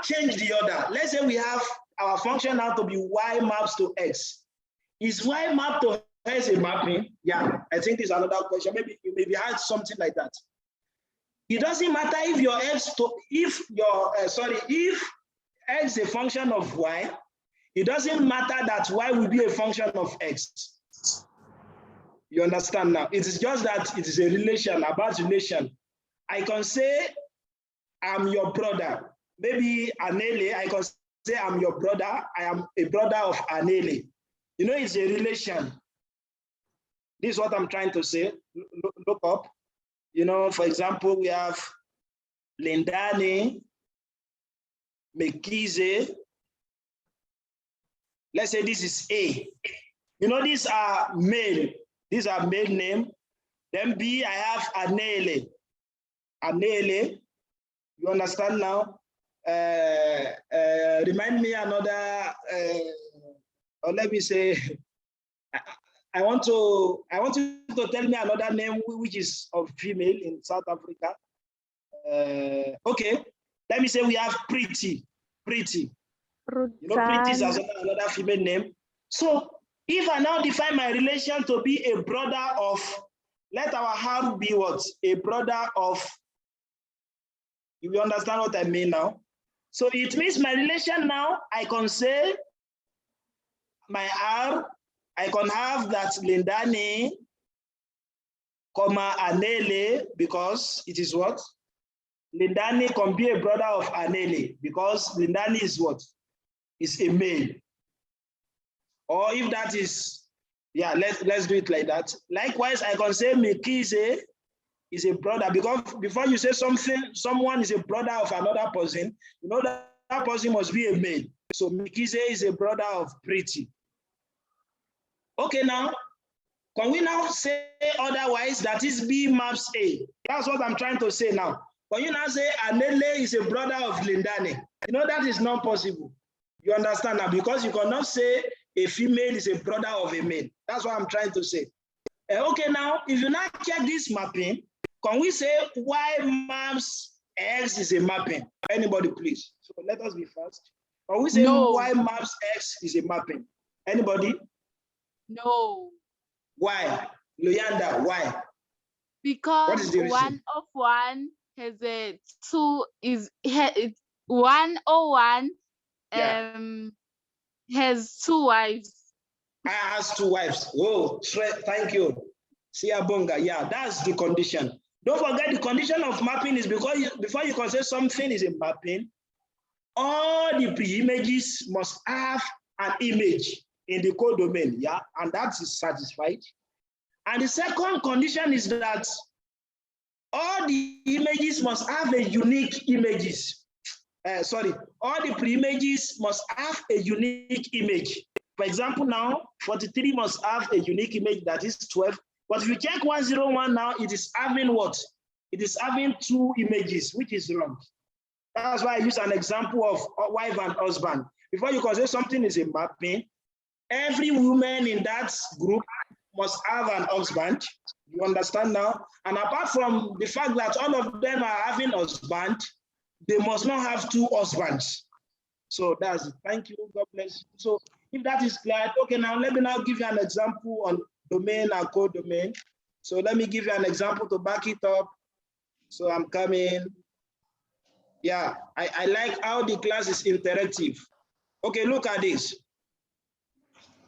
change the order. Let's say we have our function now to be Y maps to X. Is Y map to X a mapping? Yeah, I think it's another question. Maybe you maybe had something like that. It doesn't matter if your X to if X is a function of Y. It doesn't matter that y will be a function of x. You understand now? It is just that it is a relation, about relation. I can say I'm your brother. Maybe Anele, I can say I'm your brother. I am a brother of Anele. You know, it's a relation. This is what I'm trying to say. Look up. You know, for example, we have Lindani, Mekize. Let's say this is A. You know, these are male. These are male name. Then B, I have Anele. Anele. You understand now? Remind me another, or let me say, I want you to tell me another name which is of female in South Africa. Okay, let me say we have Pretty. Pretty. You know, Pretty is another female name. So if I now define my relation to be a brother of, let our heart be what? A brother of, you understand what I mean now? So it means my relation now, I can say my R, I can have that Lindani, comma Anele, because it is what? Lindani can be a brother of Anele, because Lindani is what? Is a male. Or if that is, yeah, let's do it like that. Likewise, I can say Mekize is a brother, because before you say something, someone is a brother of another person, you know that person must be a male. So Mekize is a brother of Pretty. Okay, now, can we now say otherwise that is B maps A? That's what I'm trying to say now. Can you now say Anele is a brother of Lindane? You know that is not possible. You understand now? Because you cannot say a female is a brother of a male. That's what I'm trying to say. Okay, now, if you now check this mapping, can we say Y maps X is a mapping? Anybody, please? So let us be fast. Can we say No. Y maps X is a mapping? Anybody? No. Why? Luyanda, why? Because What is the reason? 101 has a 2 is 101 Yeah. has 2 wives. I has 2 wives. Oh, thank you. Siabonga. Yeah, that's the condition. Don't forget the condition of mapping is because before you can say something is a mapping, all the pre-images must have an image in the codomain, yeah, and that is satisfied. And the second condition is that all the images must have a unique images. All the pre-images must have a unique image. For example, now 43 must have a unique image, that is 12. But if you check 101 now, it is having what? It is having 2 images, which is wrong. That's why I use an example of wife and husband. Before you can say something is a mapping, every woman in that group must have an husband. You understand now? And apart from the fact that all of them are having husband, they must not have 2 husbands. So that's it. Thank you. God bless you. So if that is clear, okay, now let me now give you an example on domain and codomain. So let me give you an example to back it up. So I'm coming. Yeah, I like how the class is interactive. Okay, look at this.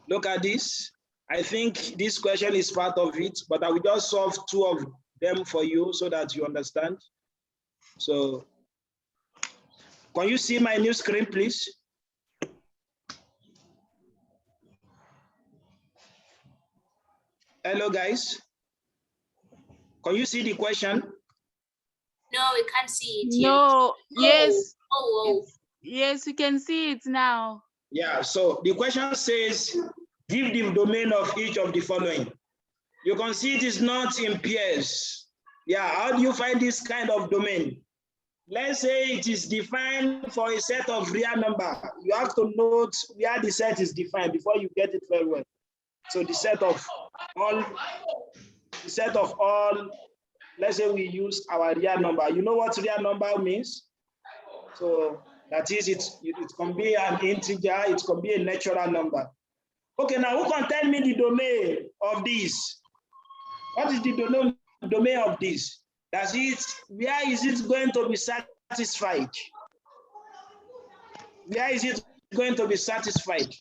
Look at this. I think this question is part of it, but I will just solve 2 of them for you so that you understand. So, can you see my new screen, please? Hello, guys. Can you see the question? No, we can't see it yet. No, yes. Oh. Yes, we can see it now. Yeah, so the question says, give the domain of each of the following. You can see it is not in pairs. Yeah, how do you find this kind of domain? Let's say it is defined for a set of real number. You have to note where the set is defined before you get it very well. So the set of all, let's say we use our real number. You know what real number means? So that is, it can be an integer, it can be a natural number. Okay, now who can tell me the domain of this? What is the domain of this? Does it, where is it going to be satisfied? Where is it going to be satisfied.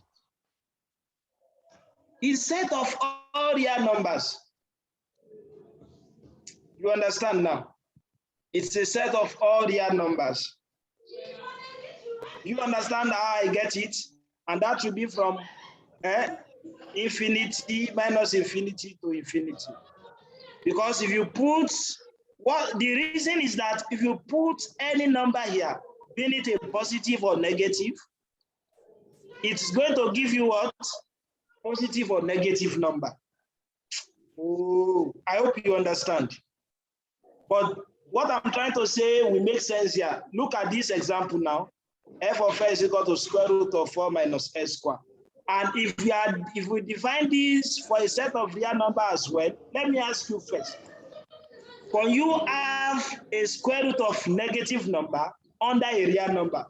It's set of all real numbers. You understand now? It's a set of all real numbers. You understand how I get it? And that will be from infinity minus infinity to infinity. Because if you put, the reason is that if you put any number here, be it a positive or negative, it's going to give you what? Positive or negative number. Oh, I hope you understand. But what I'm trying to say will make sense here. Look at this example now. F of s is equal to square root of 4 minus s squared. And if we define this for a set of real number as well, let me ask you first. Can you have a square root of negative number under a real number?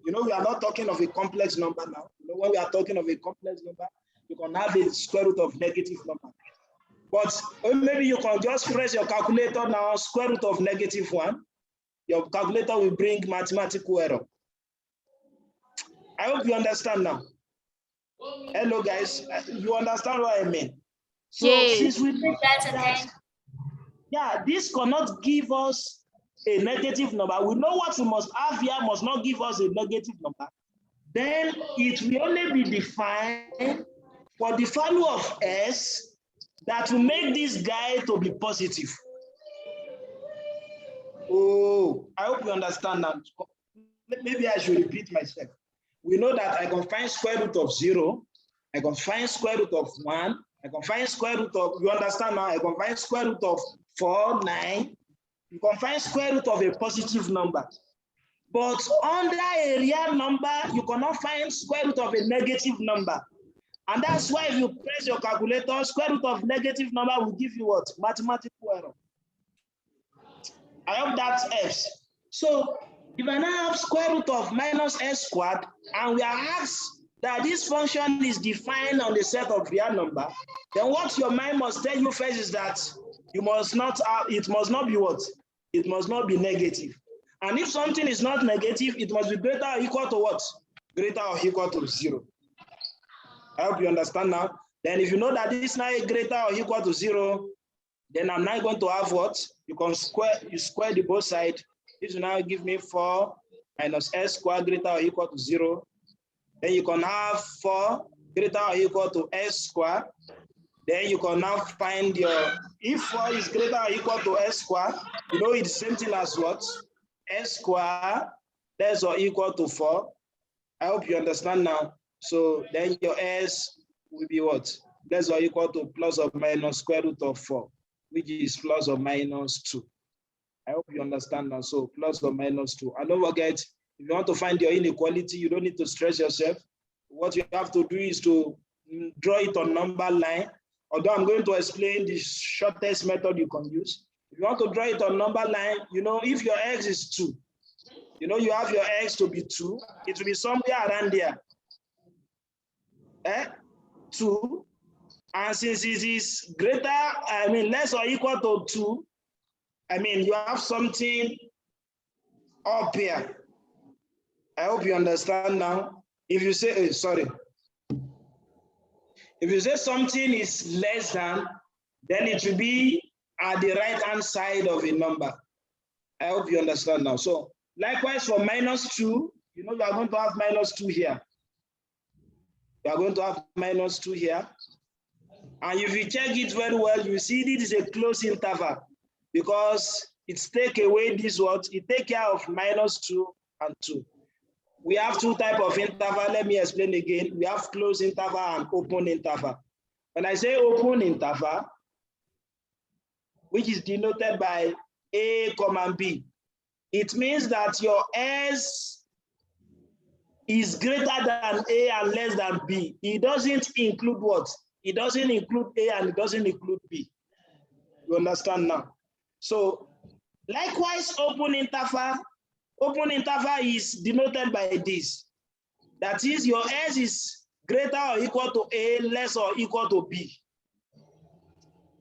You know, we are not talking of a complex number now. You know, when we are talking of a complex number, you can have a square root of negative number. But maybe you can just press your calculator now, square root of -1. Your calculator will bring mathematical error. I hope you understand now. Hello, guys. You understand what I mean? So Yes. since we know that, yeah, this cannot give us a negative number. We know what we must have here must not give us a negative number. Then it will only be defined for the value of s that will make this guy to be positive. Oh, I hope you understand now. Maybe I should repeat myself. We know that I can find square root of 0, I can find square root of 1, I can find square root of, you understand now, I can find square root of 4, 9, you can find square root of a positive number. But under a real number, you cannot find square root of a negative number. And that's why if you press your calculator, square root of negative number will give you what? Mathematical error. I hope that helps. So if I now have square root of minus s squared, and we are asked that this function is defined on the set of real number, then what your mind must tell you first is that you must not have, it must not be what? It must not be negative. And if something is not negative, it must be greater or equal to what? Greater or equal to 0. I hope you understand now. Then if you know that this now is greater or equal to 0, then I'm now going to have what? You can square the both sides. This will now give me 4 minus s squared greater or equal to 0. Then you can have 4 greater or equal to s squared. Then you can now find your, if 4 is greater or equal to s squared, you know it's the same thing as what? S squared less or equal to 4. I hope you understand now. So then your s will be what? Less or equal to plus or minus square root of 4, which is plus or minus 2. I hope you understand now. So plus or minus 2. And don't forget, if you want to find your inequality, you don't need to stress yourself. What you have to do is to draw it on number line. Although I'm going to explain the shortest method you can use. If you want to draw it on number line, you know, if your x is 2, you know, you have your x to be 2, it will be somewhere around there. 2. And since it is greater, I mean, less or equal to 2, I mean, you have something up here. I hope you understand now. If you say, sorry. If you say something is less than, then it will be at the right-hand side of a number. I hope you understand now. So likewise for minus 2, you know, you are going to have minus 2 here. You are going to have minus 2 here. And if you check it very well, you see this is a closed interval because it's take away this what? It take care of minus 2 and 2. We have 2 types of interval. Let me explain again. We have closed interval and open interval. When I say open interval, which is denoted by A, B, it means that your S is greater than A and less than B. It doesn't include what? It doesn't include A and it doesn't include B. You understand now? So likewise, open interval is denoted by this. That is, your S is greater or equal to A, less or equal to B.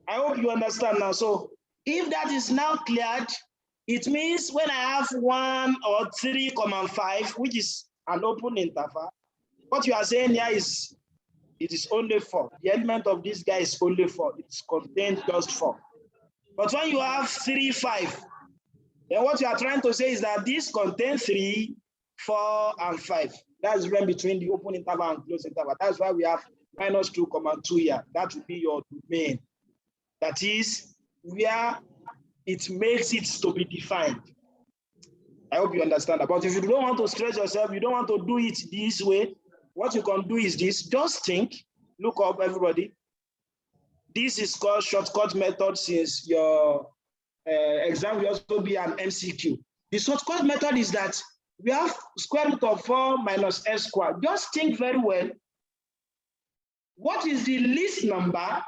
I hope you understand now. So if that is now cleared, it means when I have 1 or 3, 5, which is an open interval, what you are saying here is, it is only 4. The element of this guy is only 4. It contains just 4. But when you have 3, 5, then what you are trying to say is that this contains 3, 4, and 5. That's when between the open interval and closed interval. That's why we have -2, 2 here. That will be your domain. That is where it makes it to be defined. I hope you understand that. But if you don't want to stress yourself, you don't want to do it this way, what you can do is this. Just think, look up, everybody. This is called shortcut method, since your exam will also be an MCQ. The shortcut method is that we have square root of 4 minus s squared. Just think very well. What is the least number?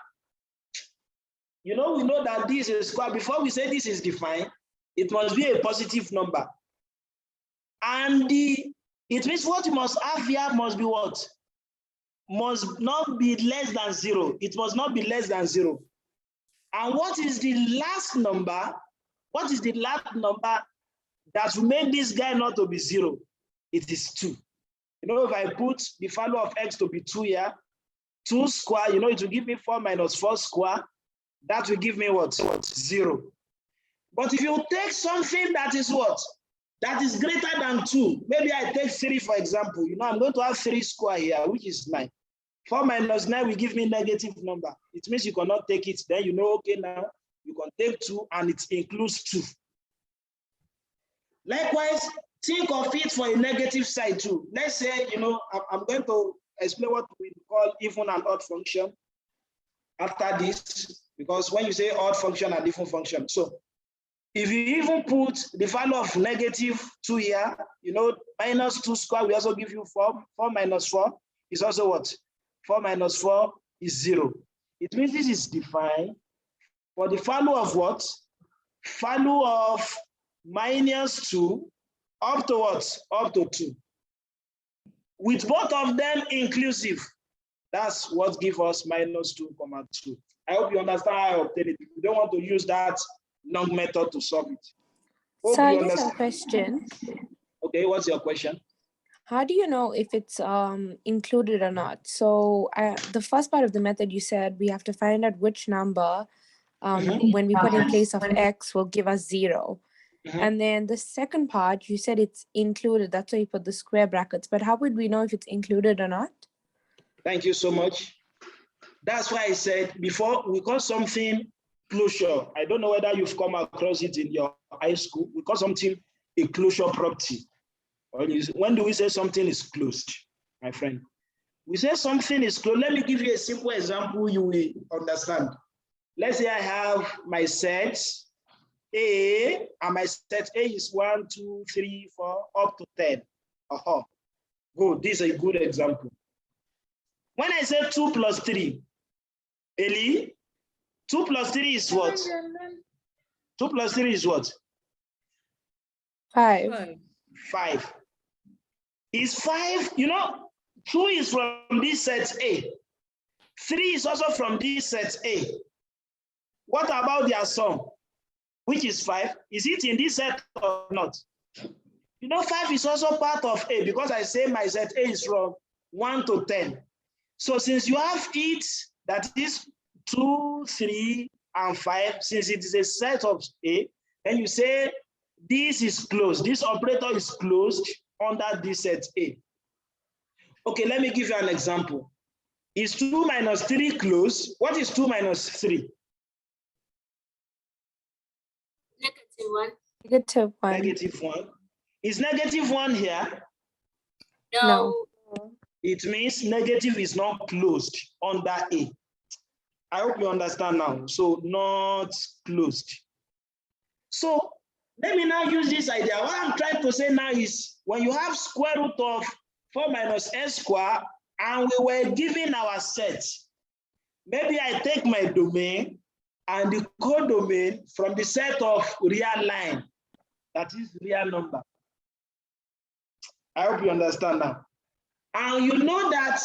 You know, we know that this is square. Before we say this is defined, it must be a positive number. And it means what you must have here must be what? Must not be less than 0. It must not be less than 0. And what is the last number? What is the last number that will make this guy not to be 0? It is 2. You know, if I put the value of x to be 2 here, 2 square, you know, it will give me 4 minus 4 square. That will give me what? 0. But if you take something that is what? That is greater than 2. Maybe I take 3, for example. You know, I'm going to have 3 square here, which is 9. 4 minus 9 will give me negative number. It means you cannot take it. Then you know, okay, now you can take 2 and it includes 2. Likewise, think of it for a negative side too. Let's say, you know, I'm going to explain what we call even and odd function after this, because when you say odd function and even function, so if you even put the value of -2 here, you know, -2 square will also give you 4. 4 minus 4 is also what? 4 minus 4 is 0. It means this is defined for the value of what? Value of -2 up to what? Up to 2. With both of them inclusive. That's what gives us -2, 2. I hope you understand how I obtain it. You don't want to use that long method to solve it. Hope So I you just have a understand. question. Okay, what's your question? How do you know if it's included or not? So the first part of the method, you said we have to find out which number when we put in place of x will give us 0. And then the second part, you said it's included. That's why you put the square brackets. But how would we know if it's included or not? Thank you so much. That's why I said before, we call something closure. I don't know whether you've come across it in your high school. We call something a closure property. When do we say something is closed, my friend? We say something is closed. Let me give you a simple example you will understand. Let's say I have my set A, and my set A is 1, 2, 3, 4, up to 10. Good, this is a good example. When I say 2 plus 3, Eli, 2 plus 3 is what? 2 plus 3 is what? 5. 5. Is 5, you know, 2 is from this set A. 3 is also from this set A. What about their sum, which is 5? Is it in this set or not? You know, 5 is also part of A, because I say my set A is from 1 to 10. So since you have it, that is 2, 3, and 5, since it is a set of A, then you say this is closed. This operator is closed under this set A. Okay, let me give you an example. Is 2 minus 3 closed? What is 2 minus 3? -1. -1. -1. Is -1 here? No. It means negative is not closed under A. I hope you understand now. So not closed. So let me now use this idea. What I'm trying to say now is when you have square root of 4 minus s squared and we were given our set, maybe I take my domain and the codomain from the set of real line, that is real number. I hope you understand now. And you know that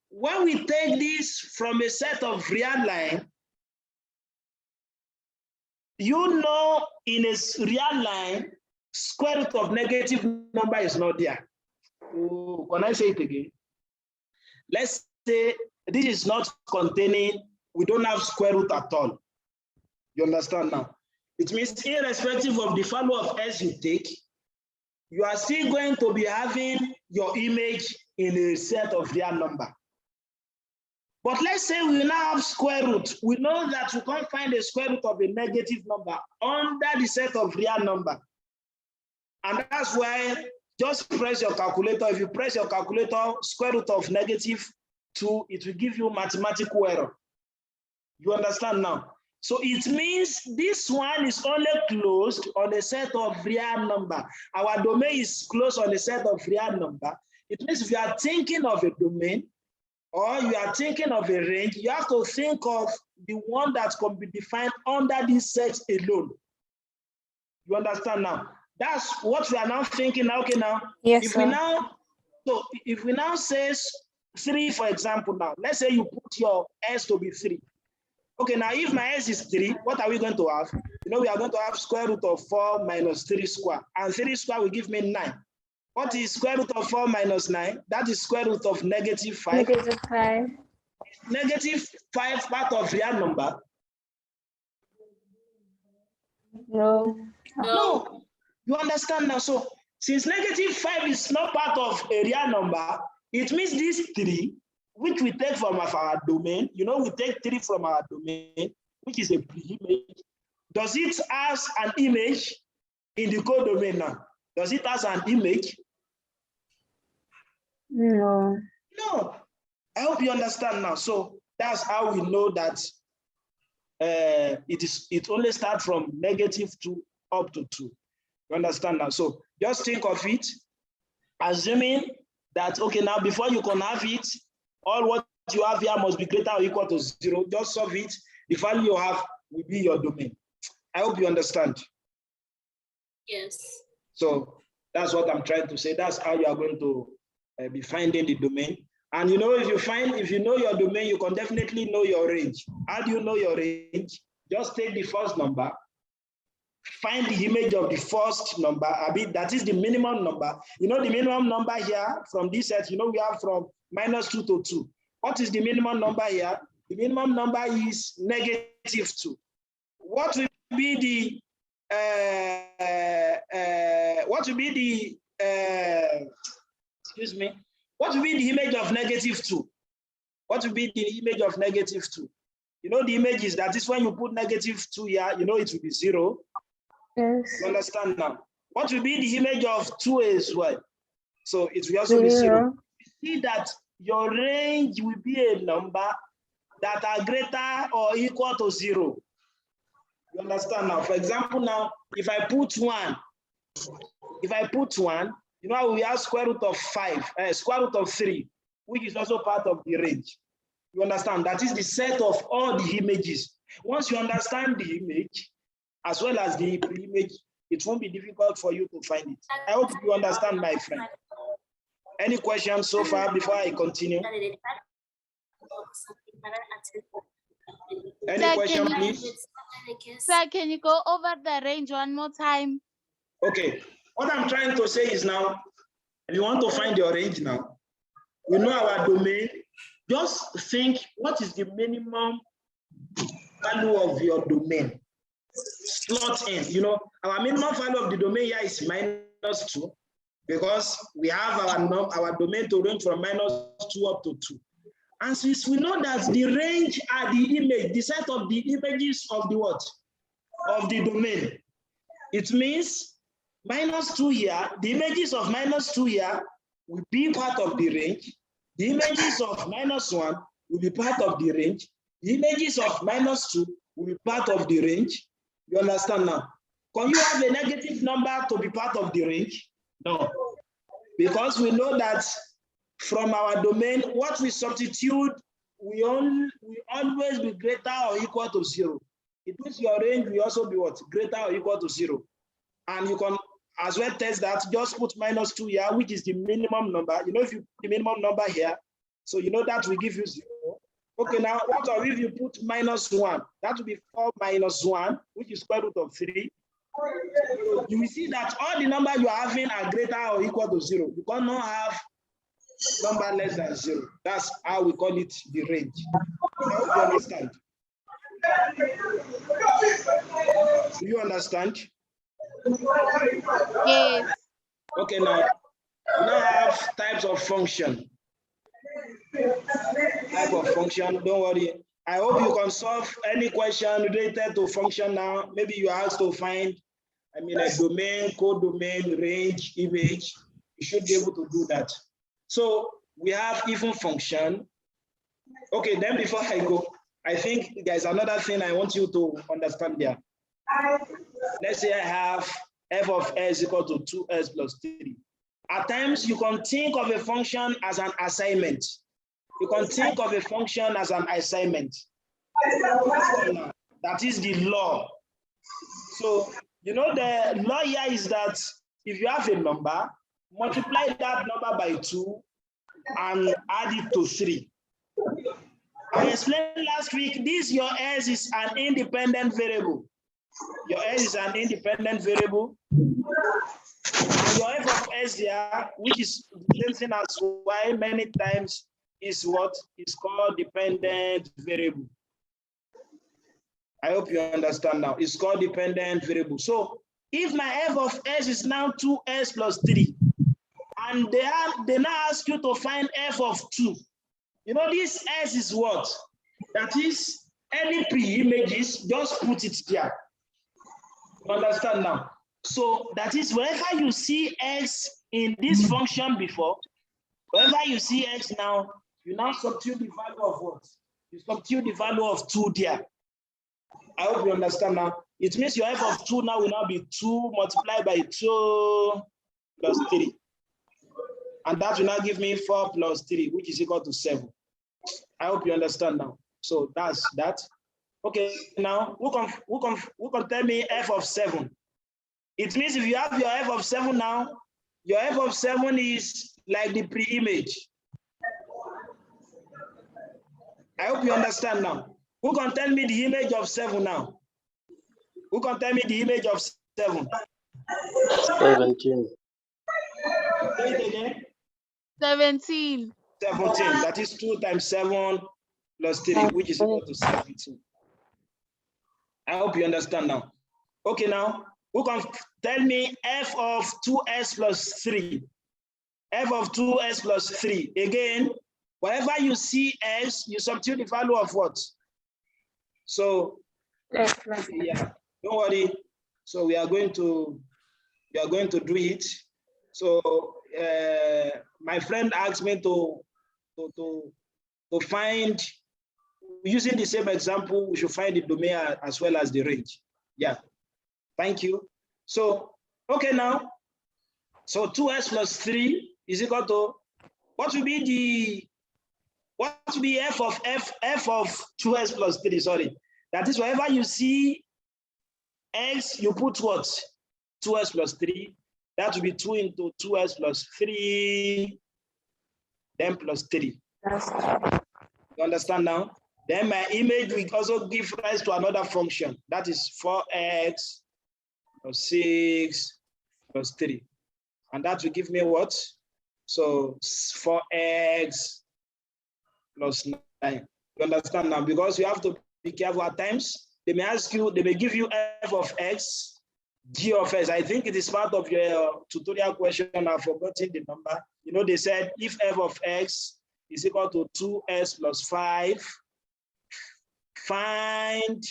when we take this from a set of real line, you know in a real line, square root of negative number is not there. Oh, can I say it again? let's say this is not containing, we don't have square root at all. You understand now? It means irrespective of the value of S you take, you are still going to be having your image in a set of real number. But let's say we now have square root. We know that we can't find a square root of a negative number under the set of real number. And that's why just press your calculator. If you press your calculator, square root of -2, it will give you mathematical error. You understand now? So it means this one is only closed on a set of real number. Our domain is closed on a set of real number. It means if you are thinking of a domain or you are thinking of a range, you have to think of the one that can be defined under this set alone. You understand now? That's what we are now thinking. Okay, now, Yes, if sir. we now say 3, for example, now, let's say you put your S to be 3. Okay, now if my S is 3, what are we going to have? You know, we are going to have square root of 4 minus 3 square. And 3 square will give me 9. What is square root of 4 minus 9? That is square root of -5. -5. -5 part of real number? No. No. You understand now? So since -5 is not part of a real number, it means this 3, which we take from our domain, you know, we take 3 from our domain, which is a pre-image. Does it has an image in the codomain now? Does it has an image? No. No. I hope you understand now. So that's how we know that it only starts from -2 up to 2. You understand now? So just think of it, assuming that, okay, now before you can have it, all what you have here must be greater or equal to 0. Just solve it. The value you have will be your domain. I hope you understand. Yes. So that's what I'm trying to say. That's how you are going to be finding the domain. And you know, if you know your domain, you can definitely know your range. How do you know your range? Just take the first number, find the image of the first number, that is the minimum number. You know the minimum number here from this set, you know we have from -2 to 2. What is the minimum number here? The minimum number is -2. What will be the excuse me? What will be the image of -2? What will be the image of -2? You know the image is that is when you put -2 here, you know it will be 0. Yes. You understand now? What will be the image of 2 as well? So it will also be 0. You see that your range will be a number that are greater or equal to 0. You understand now? For example, now, if I put 1, you know, we have square root of 5, square root of 3, which is also part of the range. You understand? That is the set of all the images. Once you understand the image, as well as the image, it won't be difficult for you to find it. I hope you understand, my friend. Any questions so far before I continue? Any question, please? Sir, can you go over the range one more time? Okay. What I'm trying to say is now, if you want to find your range now, we know our domain. Just think, what is the minimum value of your domain? Slot in, you know, our minimum value of the domain here is -2 because we have our domain to range from -2 up to 2. And since we know that the range are the image, the set of the images of the what? Of the domain. It means -2 here, the images of -2 here will be part of the range. The images of -1 will be part of the range. The images of -2 will be part of the range. You understand now? Can you have a negative number to be part of the range? No. Because we know that from our domain, what we substitute, we always be greater or equal to 0. It means your range will also be what? Greater or equal to 0. And you can as well test that, just put -2 here, which is the minimum number. You know, if you put the minimum number here, so you know that will give you 0. Okay, now what if you put -1? That will be 4 minus 1, which is square root of 3. You will see that all the numbers you are having are greater or equal to 0. You cannot have number less than 0. That's how we call it the range. I hope you understand. Do you understand? Yes. Okay, now we now have types of function. Type of function, don't worry. I hope you can solve any question related to function now. Maybe you are asked to find, a domain, codomain, range, image. You should be able to do that. So we have even function. Okay, then before I go, I think there's another thing I want you to understand there. Let's say I have f of s equal to 2s plus 3. At times, you can think of a function as an assignment. You can think of a function as an assignment. That is the law. So, you know, the law here is that if you have a number, multiply that number by 2 and add it to 3. I explained last week, this your s is an independent variable. Your s is an independent variable. And your f of s here, which is the same thing as y many times, is what is called dependent variable. I hope you understand now. It's called dependent variable. So if my f of s is now 2s plus 3, and they now ask you to find f of 2, you know this s is what? That is any pre-images, just put it there. You understand now? So that is wherever you see x in this function before, wherever you see x now, you now substitute the value of what? You substitute the value of 2 there. I hope you understand now. It means your f of 2 now will now be 2 multiplied by 2 plus 3. And that will now give me 4 plus 3, which is equal to 7. I hope you understand now. So that's that. Okay, now who can tell me f of 7? It means if you have your f of 7 now, your f of 7 is like the pre-image. I hope you understand now. Who can tell me the image of 7 now? Who can tell me the image of 7? 17. Say it again. 17. 17. That is 2 times 7 plus 3, which is equal to 17. I hope you understand now. Okay, now, who can tell me f of 2s plus 3? F of 2s plus 3. Again, wherever you see s, you substitute the value of what? So, yeah, don't worry. So we are going to do it. So my friend asked me to find, using the same example, we should find the domain as well as the range. Yeah, thank you. So, okay now, so 2s plus 3 is equal to, what will be f of 2s plus 3, sorry. That is wherever you see x, you put what? 2s plus 3. That will be 2 into 2s plus 3, then plus 3. You understand now? Then my image will also give rise to another function. That is 4x plus 6 plus 3. And that will give me what? So 4x plus 9. You understand now? Because you have to be careful at times. They may ask you, they may give you f of x, g of s. I think it is part of your tutorial question. I've forgotten the number. You know, they said if f of x is equal to 2s plus 5, find,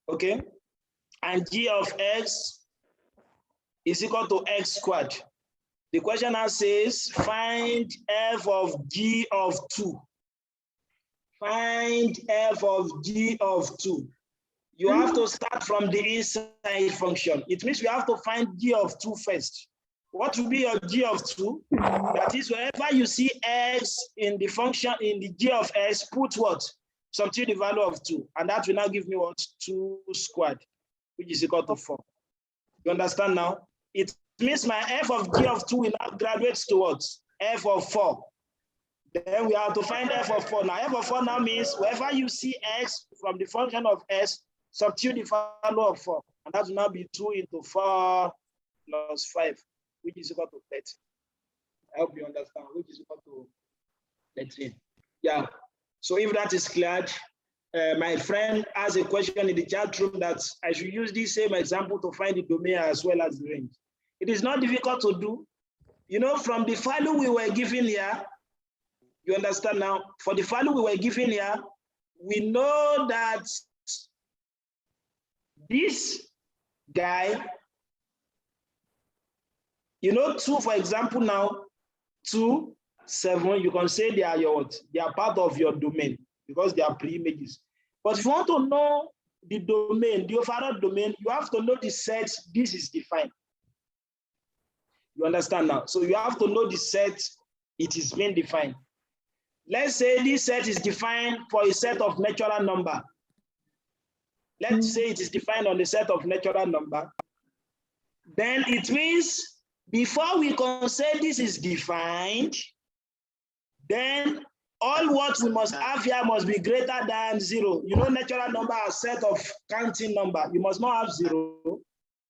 okay, and g of x is equal to x squared. The question now says, find f of g of 2. Find f of g of 2. You have to start from the inside function. It means we have to find g of 2 first. What will be your g of 2? That is, wherever you see x in the function, in the g of s, put what? Substitute the value of 2. And that will now give me what? 2 squared, which is equal to 4. You understand now? It means my f of g of 2 will now graduate to what? F of 4. Then we have to find f of 4. Now, f of 4 now means wherever you see x from the function of s, substitute the value of 4. And that will now be 2 into 4 plus 5, which is equal to 30. I hope you understand, which is equal to, let's see. Yeah. So if that is clear, my friend has a question in the chat room that I should use this same example to find the domain as well as the range. It is not difficult to do. You know, from the value we were given here, you understand now, for the value we were given here, we know that this guy, you know, 2, for example, now, 2, 7, you can say they are your, they are part of your domain because they are pre-images. But if you want to know the domain, the overall domain, you have to know the set this is defined. You understand now? So you have to know the set it is being defined. Let's say this set is defined for a set of natural number. Let's say it is defined on the set of natural number. Then it means before we can say this is defined, then all what we must have here must be greater than 0. You know, natural number are a set of counting number. You must not have 0.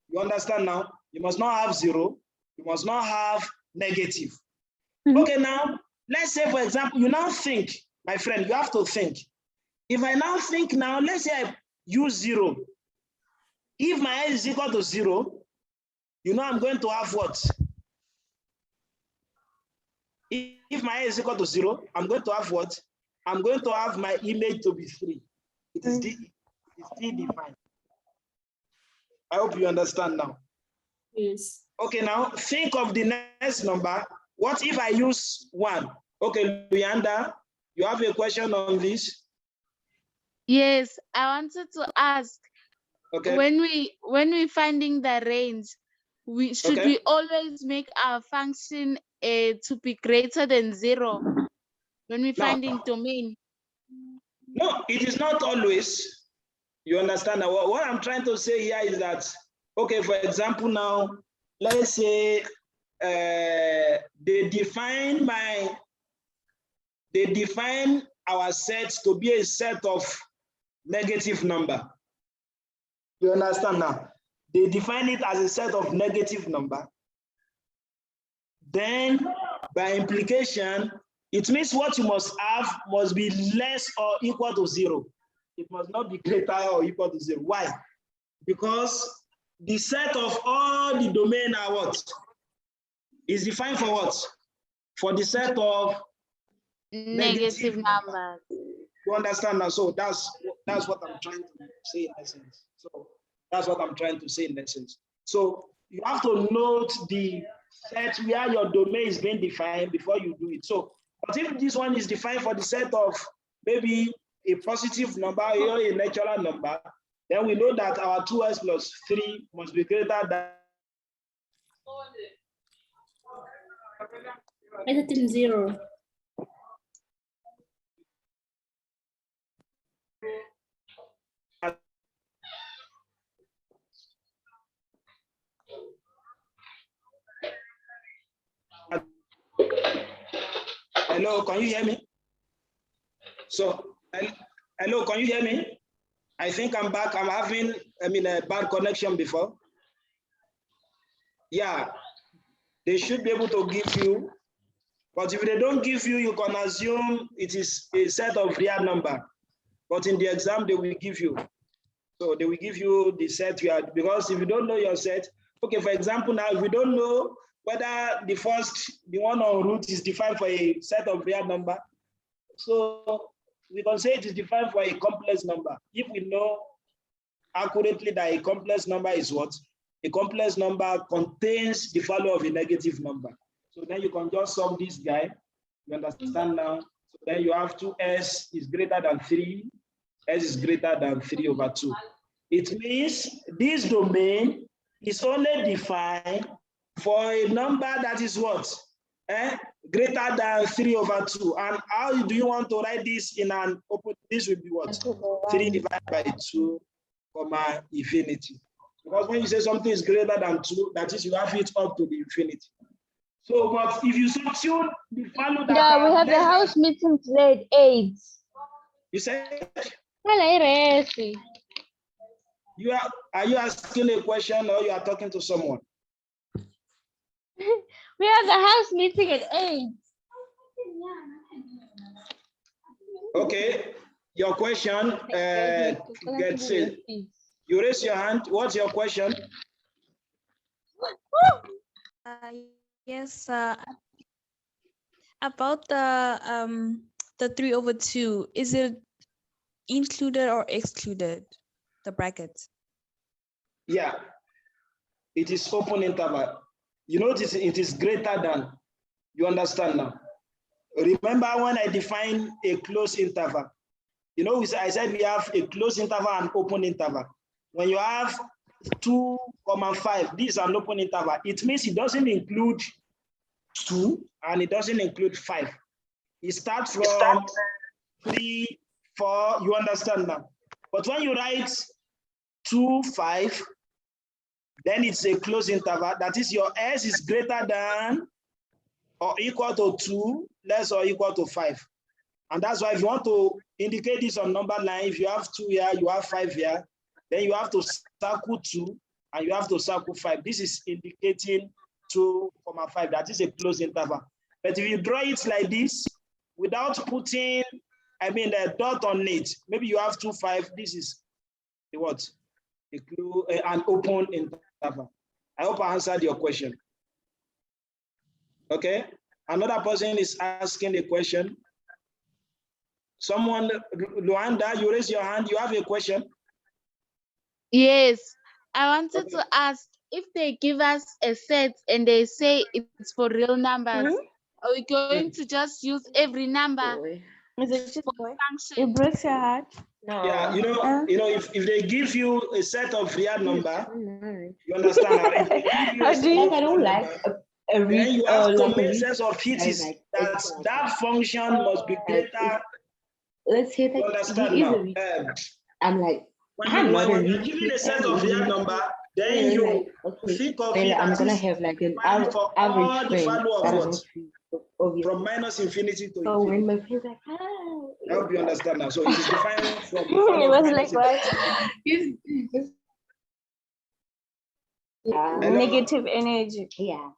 You understand now? You must not have 0. You must not have negative. Okay, now, let's say, for example, you now think, my friend, you have to think. If I now think now, let's say I use 0. If my x is equal to 0, you know I'm going to have what? If my x is equal to 0, I'm going to have what? I'm going to have my image to be 3. It is still defined. I hope you understand now. Yes. Okay, now think of the next number. What if I use 1? Okay, Leander, you have a question on this? Yes, I wanted to ask, Okay. when we finding the range, should Okay. we always make our function to be greater than 0 when we finding domain? No, it is not always. You understand now? What I'm trying to say here is that, okay, for example, now, let's say they define our set to be a set of negative number. You understand now? They define it as a set of negative number. Then, by implication, it means what you must have must be less or equal to 0. It must not be greater or equal to 0. Why? Because the set of all the domain are what? Is defined for what? For the set of Negative numbers. You understand now? So that's what I'm trying to say in essence. So that's what I'm trying to say in essence. So you have to note the set where your domain is being defined before you do it. So, but if this one is defined for the set of maybe a positive number or a natural number, then we know that our 2x plus 3 must be greater than Greater than 0. Hello, can you hear me? So, hello, can you hear me? I think I'm back. I'm having, a bad connection before. Yeah, they should be able to give you, but if they don't give you, you can assume it is a set of real number. But in the exam, they will give you. So they will give you the set you are, because if you don't know your set, okay, for example, now, if we don't know whether the one on root is defined for a set of real number, so we can say it is defined for a complex number. If we know accurately that a complex number is what? A complex number contains the value of a negative number. So then you can just sum this guy. You understand now? So then you have 2s is greater than 3, s is greater than 3 over 2. It means this domain is only defined for a number that is what? Greater than 3 over 2. And how do you want to write this in an open? This will be what? 3 divided by 2, comma, infinity. Because when you say something is greater than 2, that is, you have it up to the infinity. So, but if you substitute the value that Yeah, we have a house meeting today at 8. You say? Hello, Are you asking a question or you are talking to someone? We are has a house meeting at 8. Okay, your question gets it. You raise your hand. What's your question? Yes, about the 3/2, is it included or excluded, the brackets? Yeah, it is open interval. You notice it is greater than. You understand now? Remember when I define a closed interval? You know, I said we have a closed interval and open interval. When you have 2,5, this is an open interval. It means it doesn't include 2 and it doesn't include 5. It starts from 3, 4, you understand now? But when you write 2, 5, then it's a closed interval. That is, your S is greater than or equal to 2, less or equal to 5. And that's why if you want to indicate this on number line, if you have 2 here, you have 5 here, then you have to circle 2 and you have to circle 5. This is indicating 2,5. That is a closed interval. But if you draw it like this, without putting, the dot on it, maybe you have 2, 5. This is the what? An open interval. I hope I answered your question. Okay. Another person is asking a question. Someone, Luanda, you raise your hand. You have a question? Yes, I wanted to ask if they give us a set and they say it's for real numbers, are we going to just use every number Is it just for boy? function? It breaks your heart. No. Yeah, if they give you a set of real number, you understand how if they give you a set of I don't real like number, a then you have to make read. sense of it that function must be greater. Let's say that You understand now? I'm like, when you're given a set of real number, then you think of it I'm as gonna have like an for all the value of what? From minus -infinity to so when infinity. my friends like, I hope you understand now. So it is defined from It was like what? Negative energy. Yeah.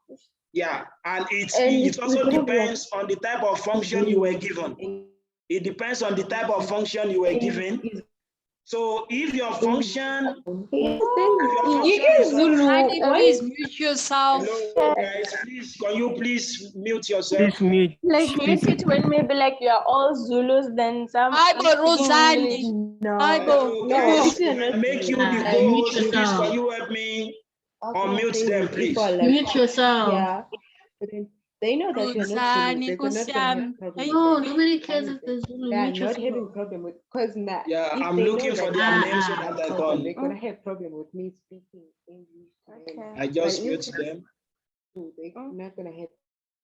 Yeah, and it also depends on the type of function you were given. It depends on the type of function you were given. So if your function, You can Zulu. Please mute yourself. hello guys, please, can you please mute yourself? Please mute. Like mute it when maybe like you are all Zulus, then some. No. Hello, guys, No. I make you the mute host. Please, yourself. can you help me unmute them, please? Mute yourself. Yeah. But then they know that you're not Zulu. They're not gonna have problem. No, nobody cares if there's Zulu. They are Mute not having yourself. problem with because now. Yeah, if I'm they know looking for that their I'm names so a that I problem, they're can. gonna have problem with me speaking English. Okay. I just But mute them. they're not gonna have.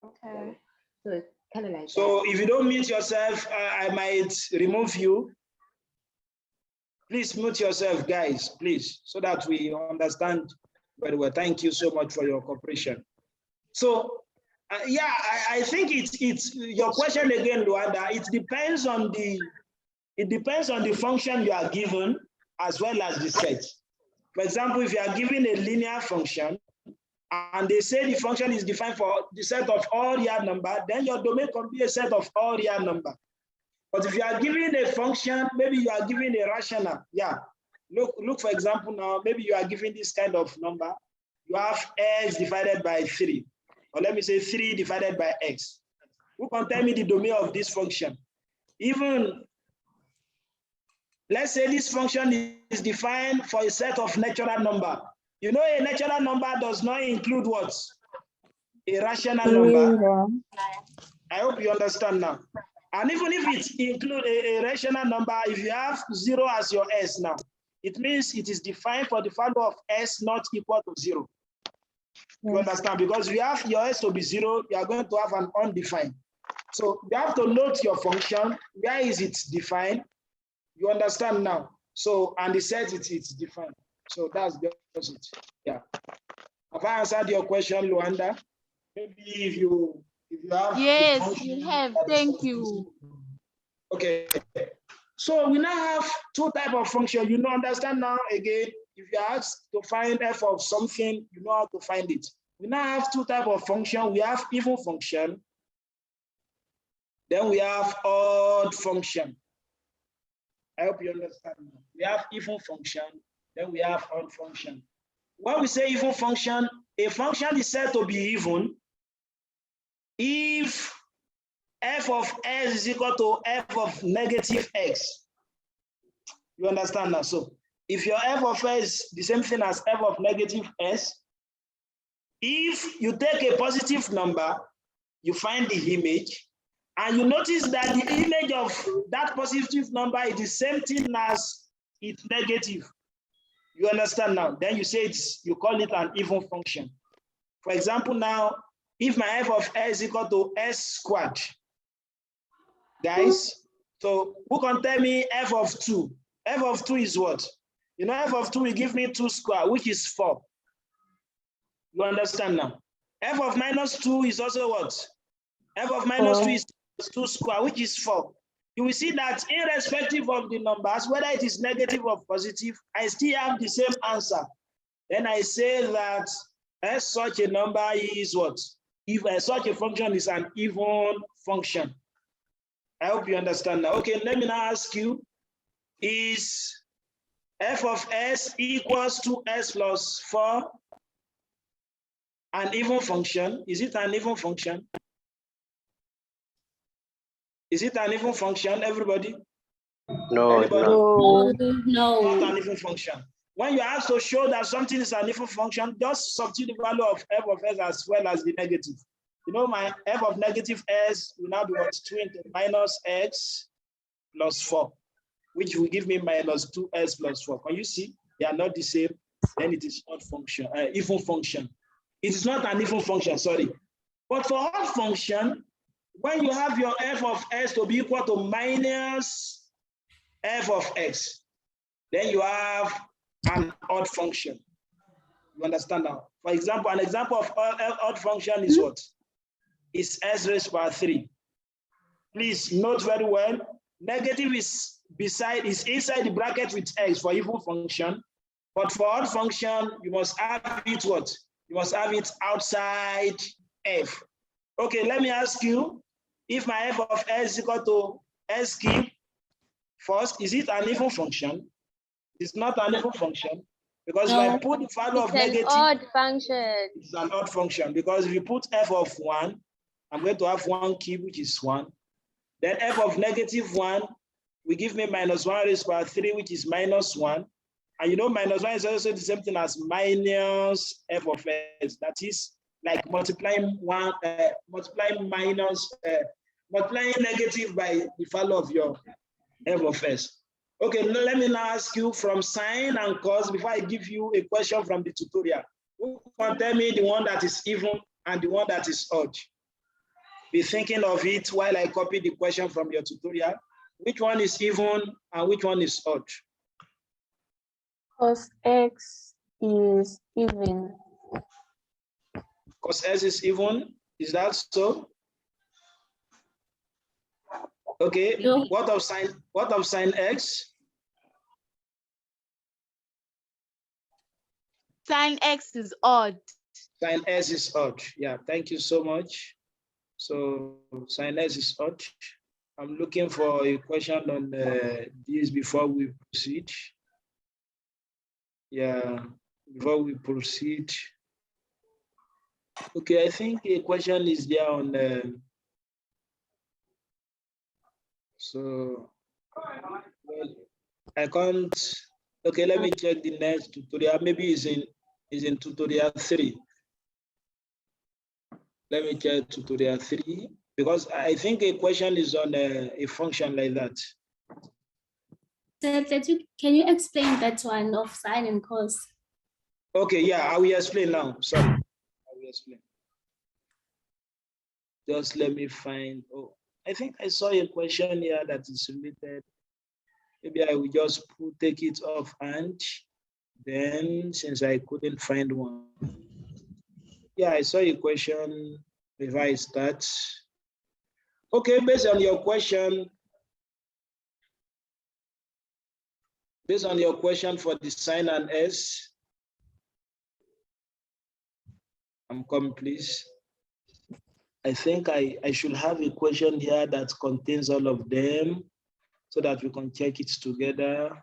Okay. So it's kind of like. So if you don't mute yourself, I might remove you. Please mute yourself, guys, please, so that we understand very well. Thank you so much for your cooperation. So, yeah, I think it's your question again, Luanda. It depends on the function you are given as well as the set. For example, if you are given a linear function and they say the function is defined for the set of all real number, then your domain can be a set of all real number. But if you are given a function, maybe you are given a rational. Yeah. Look, for example, now, maybe you are given this kind of number. You have x divided by 3. Or let me say 3 divided by x. Who can tell me the domain of this function? Even, let's say this function is defined for a set of natural number. You know, a natural number does not include what? A rational number. I hope you understand now. And even if it includes a rational number, if you have 0 as your s now, it means it is defined for the value of s not equal to 0. You understand? Because if you have your s to be 0, you are going to have an undefined. So you have to note your function. Where is it defined? You understand now? So, and the set it's defined. So that's just it. Yeah. Have I answered your question, Luanda? Maybe if you have. Yes, you have. Thank you. Okay. So we now have two types of function. You know, understand now again. If you are asked to find f of something, you know how to find it. We now have two types of function. We have even function. Then we have odd function. I hope you understand. We have even function. Then we have odd function. When we say even function, a function is said to be even if f of s is equal to f of negative x. You understand now? So if your f of s is the same thing as f of negative s, if you take a positive number, you find the image, and you notice that the image of that positive number is the same thing as its negative. You understand now? Then you say you call it an even function. For example, now, if my f of s is equal to s squared, guys, so who can tell me f of 2? F of 2 is what? You know, f of 2 will give me 2 squared, which is 4. You understand now? F of minus 2 is also what? F of minus 2 is 2 squared, which is 4. You will see that irrespective of the numbers, whether it is negative or positive, I still have the same answer. Then I say that as such a number is what? If such a function is an even function. I hope you understand now. Okay, let me now ask you, is f of s equals to s plus 4 an even function? Is it an even function? Is it an even function, everybody? No, Anybody? no. No. Not an even function. When you have to show that something is an even function, just substitute the value of f of s as well as the negative. You know, my f of negative s will now be what? 2 into minus x plus 4, which will give me minus 2s plus 4. Can you see? They are not the same. Then it is odd function, even function. It is not an even function, sorry. But for odd function, when you have your f of s to be equal to minus f of x, then you have an odd function. You understand now? For example, an example of odd function is what? Is s raised to power 3. Please note very well, negative is inside the bracket with x for even function, but for odd function, you must have it what? You must have it outside f. Okay, let me ask you, if my f of s is equal to s cubed, first, is it an even function? It's not an even function, because if I put the value of negative, It's an odd function. it's an odd function, because if you put f of 1, I'm going to have 1 cube, which is 1. Then f of negative 1 will give me minus 1 raised to power 3, which is minus 1. And you know, minus 1 is also the same thing as minus f of s. That is like multiplying multiplying negative by the value of your f of s. Okay, now let me now ask you from sine and cos before I give you a question from the tutorial. Who can tell me the one that is even and the one that is odd? Be thinking of it while I copy the question from your tutorial. Which one is even and which one is odd? Cos x is even. Cos s is even. Is that so? Okay. No. What of sine x? Sine x is odd. Sine s is odd. Yeah, thank you so much. So sine s is odd. I'm looking for a question on this before we proceed. Yeah, before we proceed. Okay, I think a question is there on so well, I can't. Okay, let me check the next tutorial. Maybe it's in tutorial 3. Let me check tutorial 3 because I think a question is on a function like that. So can you explain that one of sine and cos? Okay, yeah, I will explain now. Sorry, I will explain. Just let me find. Oh, I think I saw a question here that is related. Maybe I will just take it off hand. Then, since I couldn't find one. Yeah, I saw a question before I start. Okay, based on your question for the sine and s, I'm coming, please. I think I should have a question here that contains all of them so that we can check it together.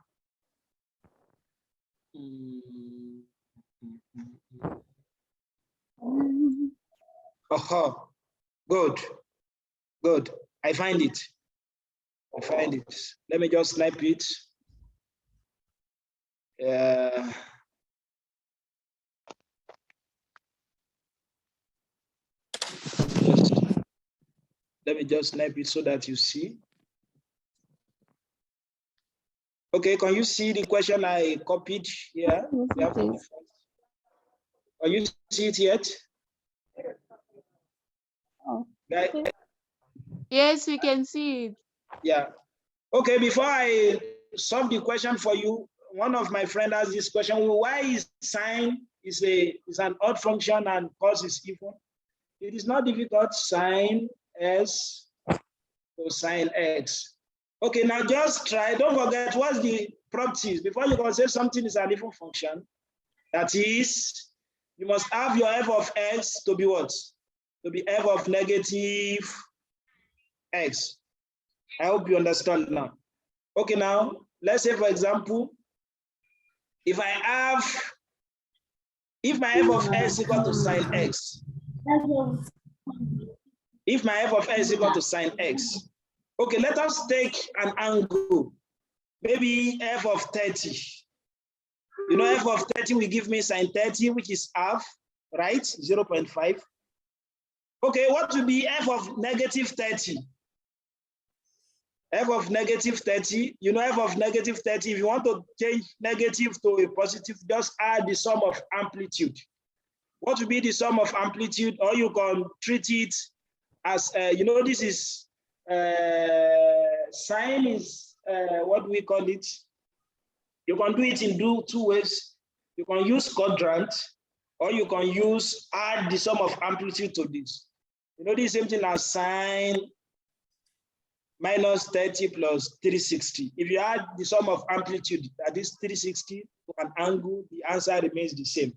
Oh, good, good. I find it. I find it. Let me just snipe it. Let me just snipe it so that you see. Okay, can you see the question I copied here? Can you see it yet? Oh, okay. Yes, we can see it. Yeah. Okay, before I solve the question for you, one of my friends asked this question: why is sine is an odd function and cos is even? It is not difficult. Sine s cosine x. Okay, now just try. Don't forget what's the properties before you can say something is an even function. That is, you must have your f of x to be what? To be f of negative x. I hope you understand now. Okay, now let's say, for example, if my f of x is equal to sine x, if my f of x is equal to sine x, okay, let us take an angle, maybe f of 30. You know, f of 30 will give me sine 30, which is half, right? 0.5. Okay, what will be f of negative 30? F of negative 30, you know, f of negative 30, if you want to change negative to a positive, just add the sum of amplitude. What will be the sum of amplitude? Or you can treat it as, you know, this is, sine is, what do we call it? You can do it in two ways. You can use quadrant, or you can use add the sum of amplitude to this. You know, the same thing as sine minus 30 plus 360. If you add the sum of amplitude, that is 360 to an angle, the answer remains the same.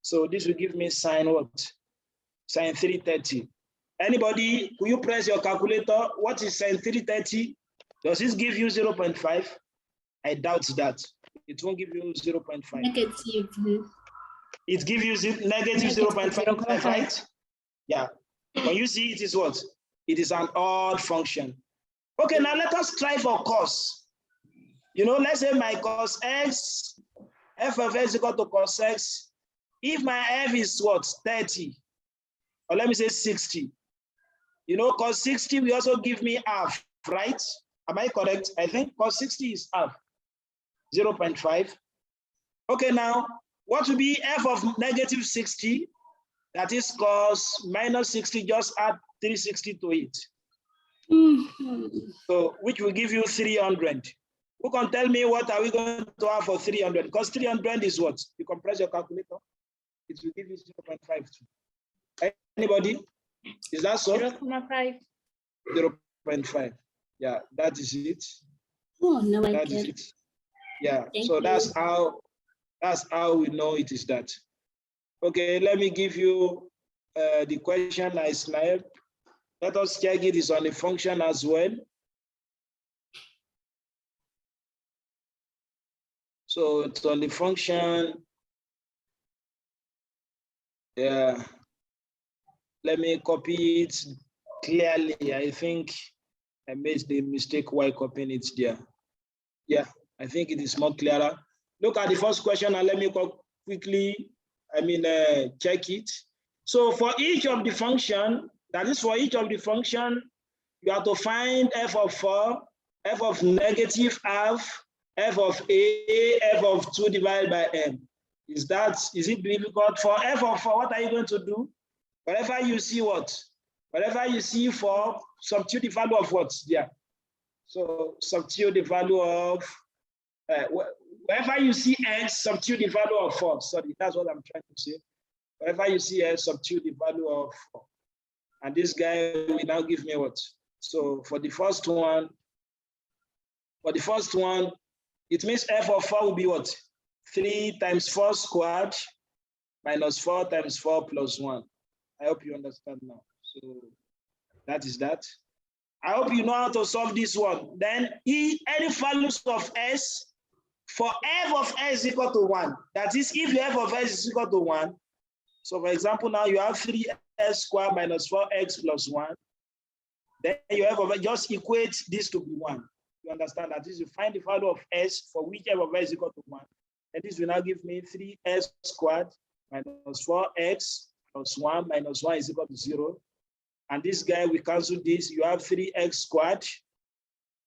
So this will give me sine what? Sine 330. Anybody, will you press your calculator? What is sine 330? Does this give you 0.5? I doubt that. It won't give you 0.5. Negative. It gives you negative 0.5, right? Yeah. When you see it is what? It is an odd function. Okay, now let us try for cos. You know, let's say my cos x, f of x is equal to cos x. If my f is what? 30, or let me say 60. You know, cos 60 will also give me half, right? Am I correct? I think cos 60 is half, 0.5. Okay, now, what will be f of negative 60? That is cos minus 60, just add 360 to it. So, which will give you 300. Who can tell me what are we going to have for 300? Because 300 is what? You compress your calculator, it will give you 0.52. Anybody? Is that so? 0.5. 0.5. Yeah, that is it. Oh, no, I that get is it. Yeah, Thank so you. that's how we know it is that. Okay, let me give you the question I sniped. Let us check it is on a function as well. So it's on the function. Yeah. Let me copy it clearly. I think I made the mistake while copying it there. Yeah, I think it is more clearer. Look at the first question and let me quickly, check it. So for each of the function, that is for each of the function, you have to find f of 4, f of negative half, f of a, f of 2 divided by m. Is it difficult? For f of 4, what are you going to do? Wherever you see what? Wherever you see 4, substitute the value of what? Yeah. So substitute the value of, wherever you see x, substitute the value of 4. Sorry, that's what I'm trying to say. Wherever you see x, substitute the value of 4. And this guy will now give me what? So for the first one, it means f of 4 will be what? 3 times 4 squared minus 4 times 4 plus 1. I hope you understand now. So that is that. I hope you know how to solve this one. Then any values of s for f of s equal to 1. That is, if f of s is equal to 1. So for example, now you have 3s squared minus 4x plus 1. Then you have just equate this to be 1. You understand that? Is you find the value of s for which f of s is equal to 1. And this will now give me 3s squared minus 4x plus 1 minus 1 is equal to 0. And this guy, we cancel this. You have 3x squared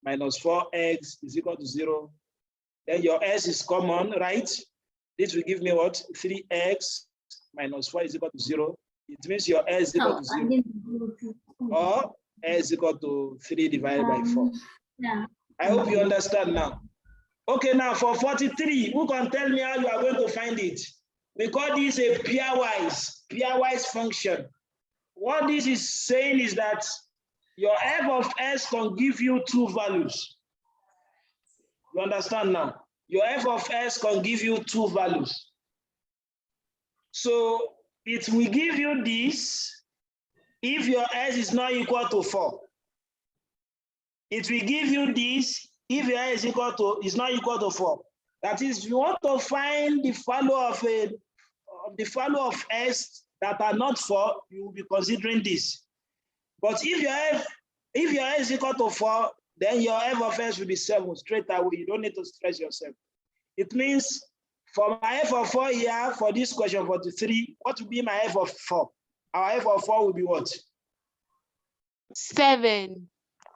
minus 4x is equal to 0. Then your s is common, right? This will give me what? 3x minus 4 is equal to 0. It means your s is equal to 0. Or s is equal to 3 divided by 4. Yeah. I hope you understand now. Okay, now for 43, who can tell me how you are going to find it? We call this a pairwise function. What this is saying is that your f of s can give you two values. You understand now? Your f of s can give you two values. So it will give you this if your s is not equal to 4. It will give you this if your s is not equal to 4. That is, you want to find the value of s that are not 4, you will be considering this. But if your s is equal to 4, then your f of s will be 7 straight away. You don't need to stress yourself. It means for my f of 4 here, for this question 43, what will be my f of 4? Our f of 4 will be what? 7.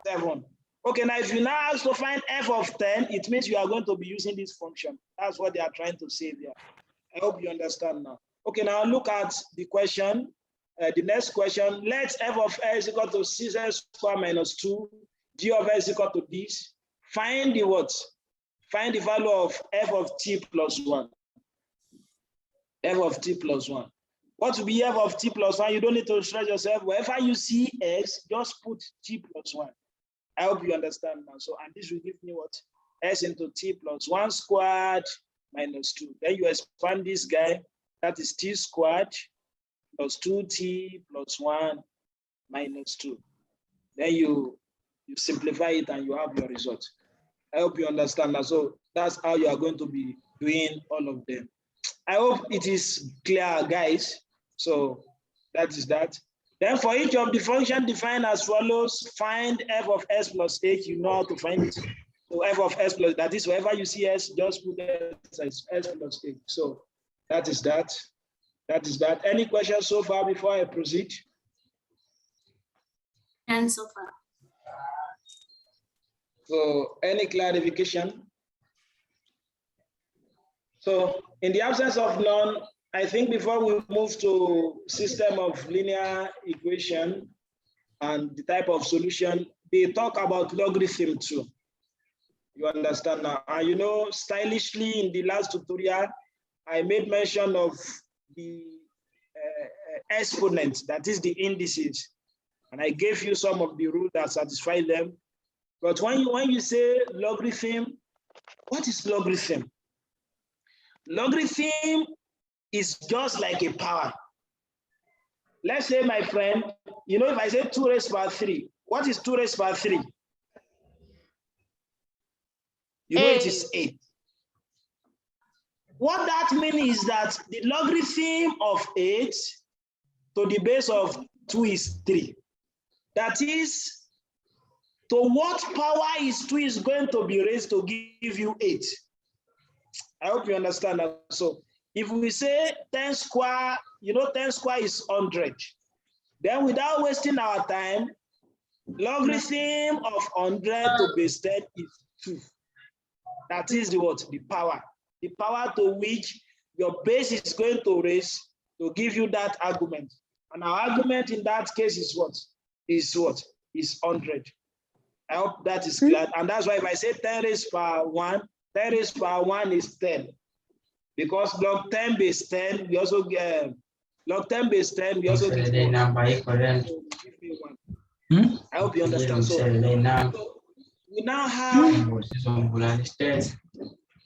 7. Okay, now if you now ask to find f of 10, it means you are going to be using this function. That's what they are trying to say there. I hope you understand now. Okay, now look at the question. The next question, let f of s equal to 6s squared minus 2, g of s equal to this. Find the what? Find the value of f of t plus 1. F of t plus 1. What will be f of t plus 1? You don't need to stress yourself. Wherever you see x, just put t plus 1. I hope you understand now. So, and this will give me what? S into t plus 1 squared minus 2. Then you expand this guy. That is t squared plus 2t plus 1 minus 2. Then you simplify it and you have your result. I hope you understand that. So that's how you are going to be doing all of them. I hope it is clear, guys. So that is that. Then for each of the function defined as follows, find f of s plus h. You know how to find it. So f of s plus, that is wherever you see s, just put s as s plus h. So that is that. That is that. Any questions so far before I proceed? And so far. So any clarification? So in the absence of none, I think before we move to system of linear equation and the type of solution, they talk about logarithm too. You understand now? And you know, stylishly in the last tutorial, I made mention of the exponents, that is the indices. And I gave you some of the rules that satisfy them. But when you say logarithm, what is logarithm? Logarithm is just like a power. Let's say, my friend, you know, if I say 2 raised by 3, what is 2 raised by 3? You know, it is 8. What that means is that the logarithm of 8 to the base of 2 is 3. That is, to what power is 2 is going to be raised to give you 8? I hope you understand that. So if we say 10 square, you know 10 square is 100. Then without wasting our time, logarithm of 100 to base 10 is 2. That is the what? The power. The power to which your base is going to raise to give you that argument. And our argument in that case is what? Is 100. I hope that is clear. And that's why if I say 10 raised power 1, 10 raised power 1 is 10. Because log 10 base 10, we also get log 10 base 10, we also give me 1. I hope you understand. So we now have.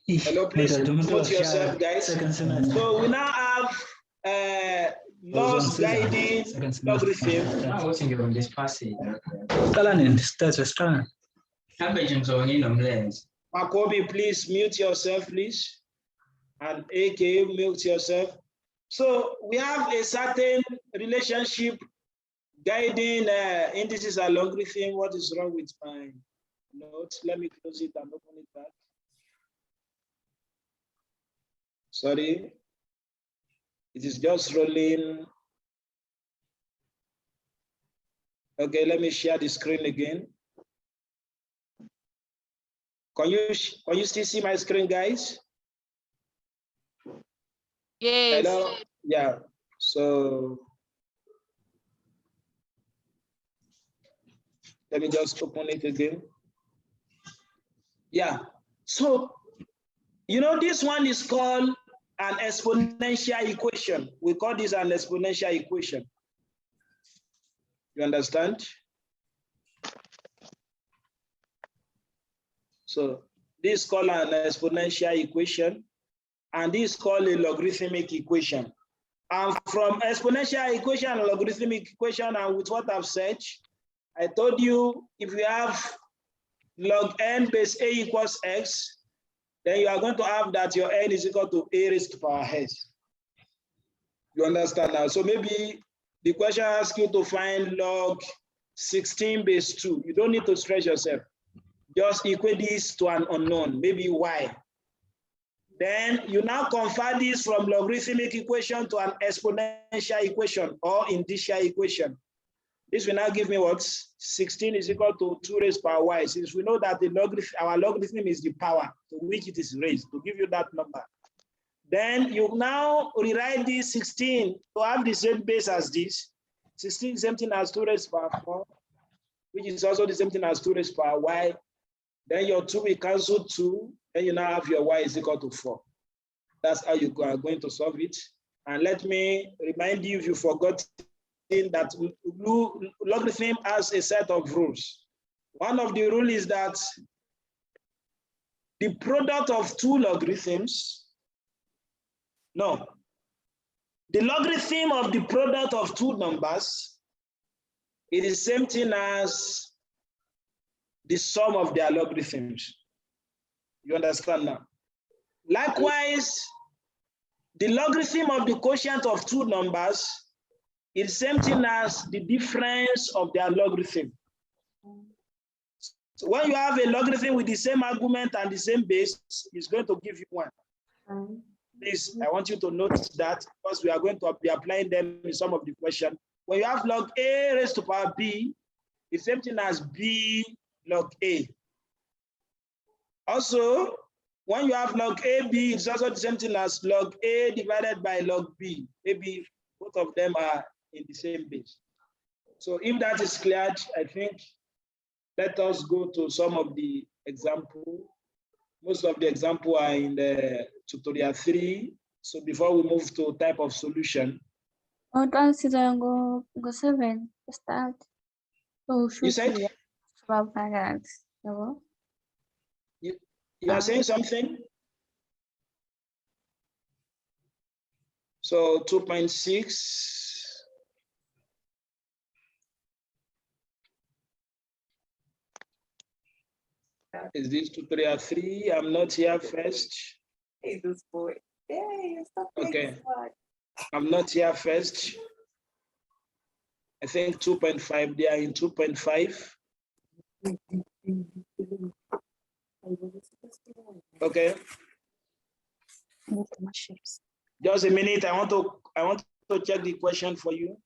Hello, please put yourself, guys. So we now have loss guiding logarithm. Makobi, please mute yourself, please. And AK, mute yourself. So we have a certain relationship guiding indices and logarithm. What is wrong with my notes? Let me close it and open it back. Sorry, it is just rolling. Okay, let me share the screen again. Can you still see my screen, guys? Yes. Hello? Yeah. So let me just open it again. Yeah. So you know this one is called an exponential equation. We call this an exponential equation. You understand? So this is called an exponential equation, and this is called a logarithmic equation. And from exponential equation and logarithmic equation, and with what I've said, I told you if you have log n base a equals x, then you are going to have that your n is equal to a raised to power s. You understand now? So maybe the question asks you to find log 16 base 2. You don't need to stretch yourself. Just equate this to an unknown, maybe y. Then you now convert this from logarithmic equation to an exponential equation or indicial equation. This will now give me what? 16 is equal to 2 raised power y. Since we know that the our logarithm is the power to which it is raised, to give you that number. Then you now rewrite this 16 to have the same base as this. 16 is the same thing as 2 raised power 4, which is also the same thing as 2 raised power y. Then your 2 will cancel 2, then you now have your y is equal to 4. That's how you are going to solve it. And let me remind you, if you forgot, that logarithm has a set of rules. One of the rules is that the product of two logarithms, the logarithm of the product of two numbers is the same thing as the sum of their logarithms. You understand now? Likewise, the logarithm of the quotient of two numbers is the same thing as the difference of their logarithm. So when you have a logarithm with the same argument and the same base, it's going to give you 1. Please, I want you to notice that because we are going to be applying them in some of the questions. When you have log a raised to power b, it's the same thing as b log a. Also, when you have log ab, it's also the same thing as log a divided by log b. Maybe both of them are in the same base. So if that is cleared, I think let us go to some of the examples. Most of the examples are in the tutorial 3. So before we move to type of solution. Go 7 start. You said? You are saying something? So 2.6. Is this tutorial 3? I'm not here first. Hey, this boy. Hey, stop. Okay. I'm not here first. I think 2.5. They are in 2.5. Okay. Just a minute. I want to check the question for you.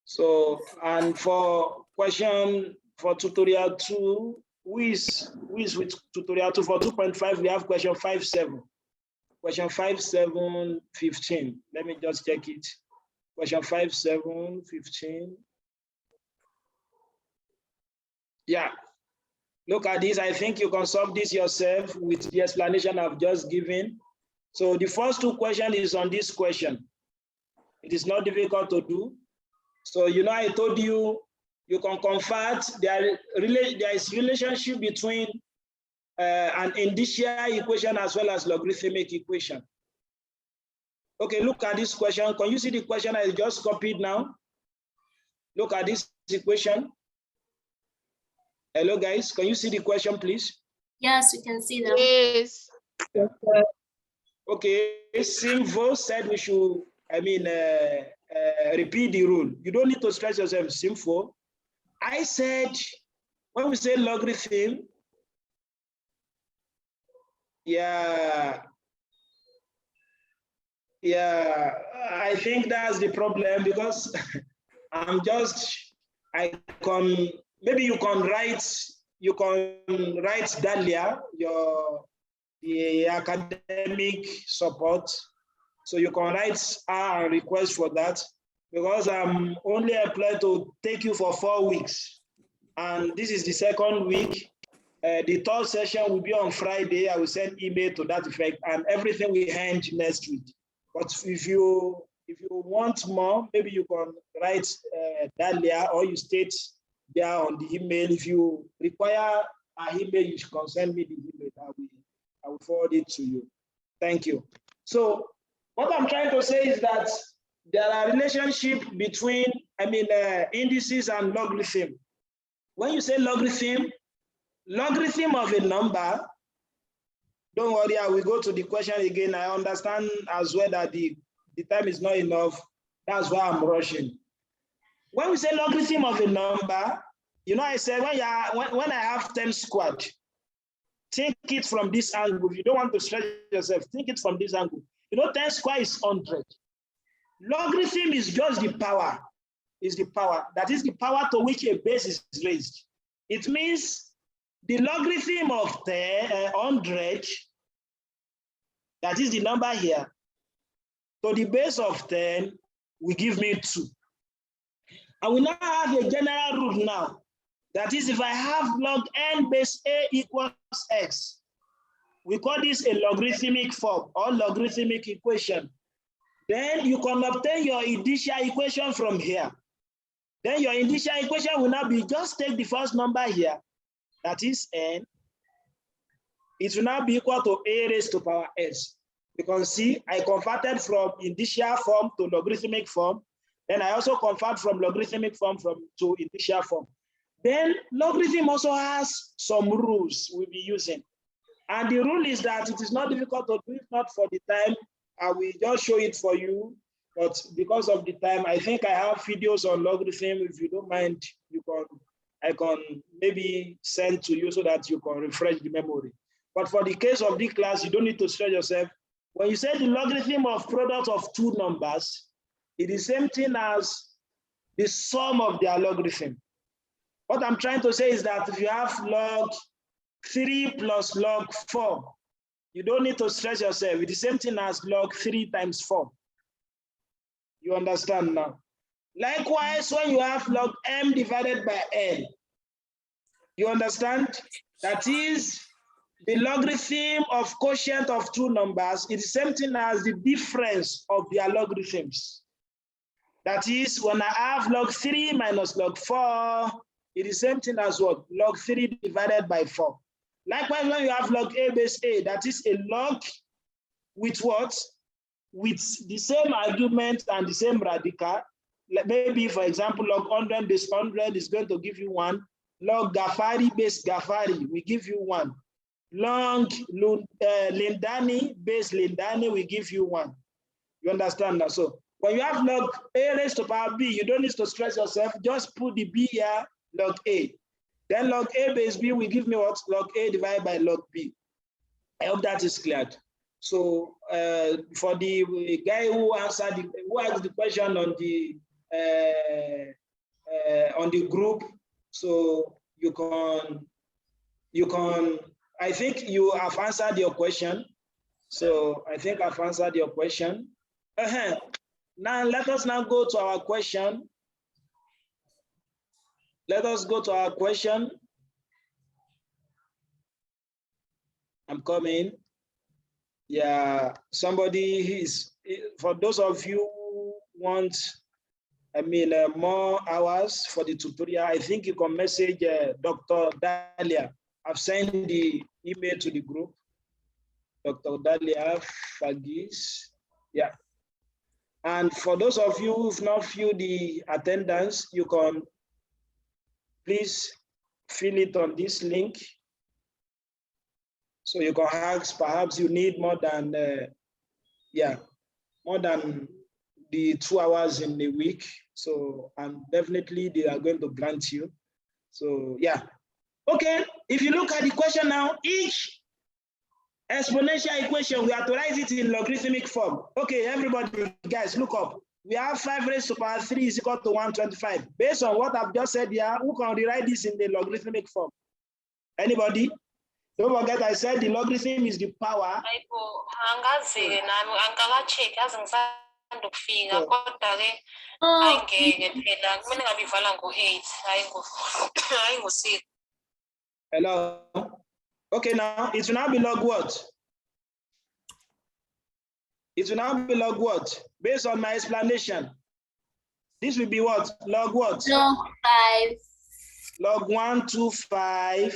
So, and for question for tutorial 2, who is with tutorial 2 for 2.5? We have question 5.7. Question 5.7, 15. Let me just check it. Question 5.7, 15. Yeah. Look at this. I think you can solve this yourself with the explanation I've just given. So the first 2 questions is on this question. It is not difficult to do. So, you know, I told you, you can convert, there is relationship between an indicial equation as well as logarithmic equation. Okay, look at this question. Can you see the question I just copied now? Look at this equation. Hello, guys. Can you see the question, please? Yes, we can see them. Yes. Okay, Simvo said we should, repeat the rule. You don't need to stress yourself, Simvo. I said, when we say logarithm, yeah, I think that's the problem because maybe you can write Dahlia, the academic support. So you can write a request for that because I'm only employed to take you for 4 weeks. And this is the 2nd week. The 3rd session will be on Friday. I will send email to that effect and everything will end next week. But if you want more, maybe you can write Dahlia or you state there on the email. If you require an email, you can send me the email. I will forward it to you. Thank you. So what I'm trying to say is that there are relationships between, indices and logarithm. When you say logarithm of a number, don't worry, I will go to the question again. I understand as well that the time is not enough. That's why I'm rushing. When we say logarithm of a number, I said when I have 10 squared, think it from this angle. If you don't want to stretch yourself, think it from this angle. 10 squared is 100. Logarithm is just the power. Is the power. That is the power to which a base is raised. It means the logarithm of 100, that is the number here, to the base of 10 will give me 2. And we now have a general rule now. That is, if I have log n base a equals x, we call this a logarithmic form or logarithmic equation. Then you can obtain your initial equation from here. Then your initial equation will now be, just take the first number here, that is n. It will now be equal to a raised to power s. You can see I converted from initial form to logarithmic form. Then I also convert from logarithmic form to initial form. Then logarithm also has some rules we'll be using. And the rule is that it is not difficult to do, if not for the time, I will just show it for you. But because of the time, I think I have videos on logarithm. If you don't mind, I can maybe send to you so that you can refresh the memory. But for the case of this class, you don't need to stress yourself. When you say the logarithm of product of 2 numbers, it is the same thing as the sum of their logarithm. What I'm trying to say is that if you have log 3 plus log 4, you don't need to stress yourself. It's the same thing as log 3 times 4. You understand now? Likewise, when you have log m divided by n, you understand? That is the logarithm of quotient of 2 numbers. It's the same thing as the difference of their logarithms. That is, when I have log 3 minus log 4, it is the same thing as what? Log 3 divided by 4. Likewise, when you have log a base a, that is a log with what? With the same argument and the same radical. Maybe, for example, log 100 base 100 is going to give you 1. Log Ghaffari base Ghaffari will give you 1. Log Lindani base Lindani will give you 1. You understand now? So when you have log a raised to power b, you don't need to stress yourself. Just put the b here, log a. Then log a base b will give me what? Log a divided by log b. I hope that is clear. So for the guy who asked the question on the group, so you can. I think you have answered your question. So I think I've answered your question. Now let us now go to our question. Let us go to our question. I'm coming. Yeah, somebody is, for those of you who want, more hours for the tutorial, I think you can message Dr. Dahlia. I've sent the email to the group. Dr. Dahlia Fagis. Yeah, And for those of you who've not filled the attendance, you can please fill it on this link. So you can ask, perhaps you need more than, more than the 2 hours in the week. So, and definitely they are going to grant you. So, yeah. Okay, if you look at the question now, each exponential equation, we have to write it in logarithmic form. Okay, everybody, guys, look up. We have 5 raised to power 3 is equal to 125. Based on what I've just said here, who can rewrite this in the logarithmic form? Anybody? Don't forget, I said the logarithm is the power. Hello? Okay, now it will now be log what? It will now be log what? Based on my explanation. This will be what? Log what? Log 5. Log 125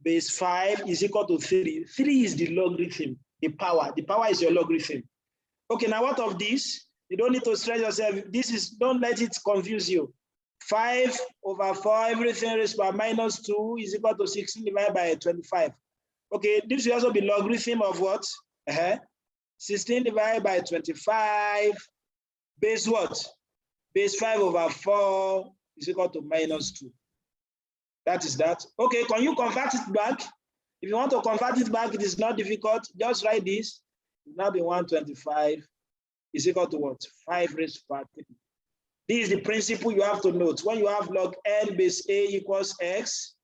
base 5 is equal to 3. 3 is the logarithm, the power. The power is your logarithm. Okay, now what of this? You don't need to stress yourself. This is, don't let it confuse you. 5 over 4, everything raised by minus 2 is equal to 16 divided by 25. Okay, this will also be logarithm of what? 16 divided by 25 base what? Base 5 over 4 is equal to minus 2. That is that. Okay, can you convert it back? If you want to convert it back, it is not difficult. Just write this. It will now be 125 is equal to what? 5 raised to power 3. This is the principle you have to note. When you have log n base a equals x,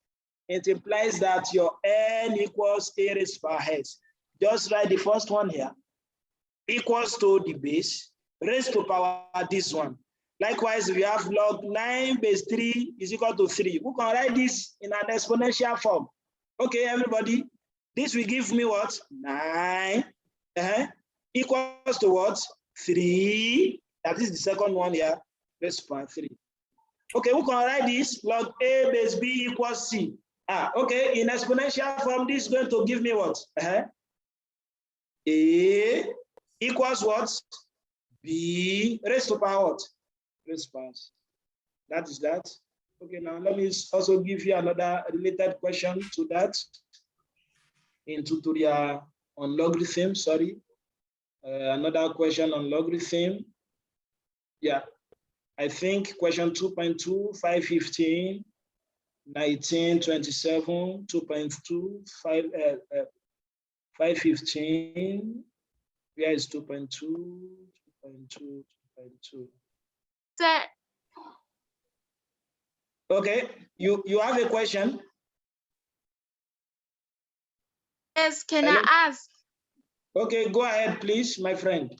it implies that your n equals a raised to power x. Just write the first one here, equals to the base, raised to power this one. Likewise, we have log 9 base 3 is equal to 3. We can write this in an exponential form. Okay, everybody, this will give me what? 9 equals to what? 3. That is the second one here, raised to power 3. Okay, we can write this log a base b equals c. Okay, in exponential form, this is going to give me what? A equals what? B raised to power what? Raised to power. That is that. Okay, now let me also give you another related question to that in tutorial on logarithm. Sorry, another question on logarithm. Yeah, I think question 2.2, 515, 19, 27, 2.2, 515. Where is 2.2, 2.2, 2.2? Sir, Okay, you have a question? yes, can Hello? I ask? Okay, go ahead, please, my friend.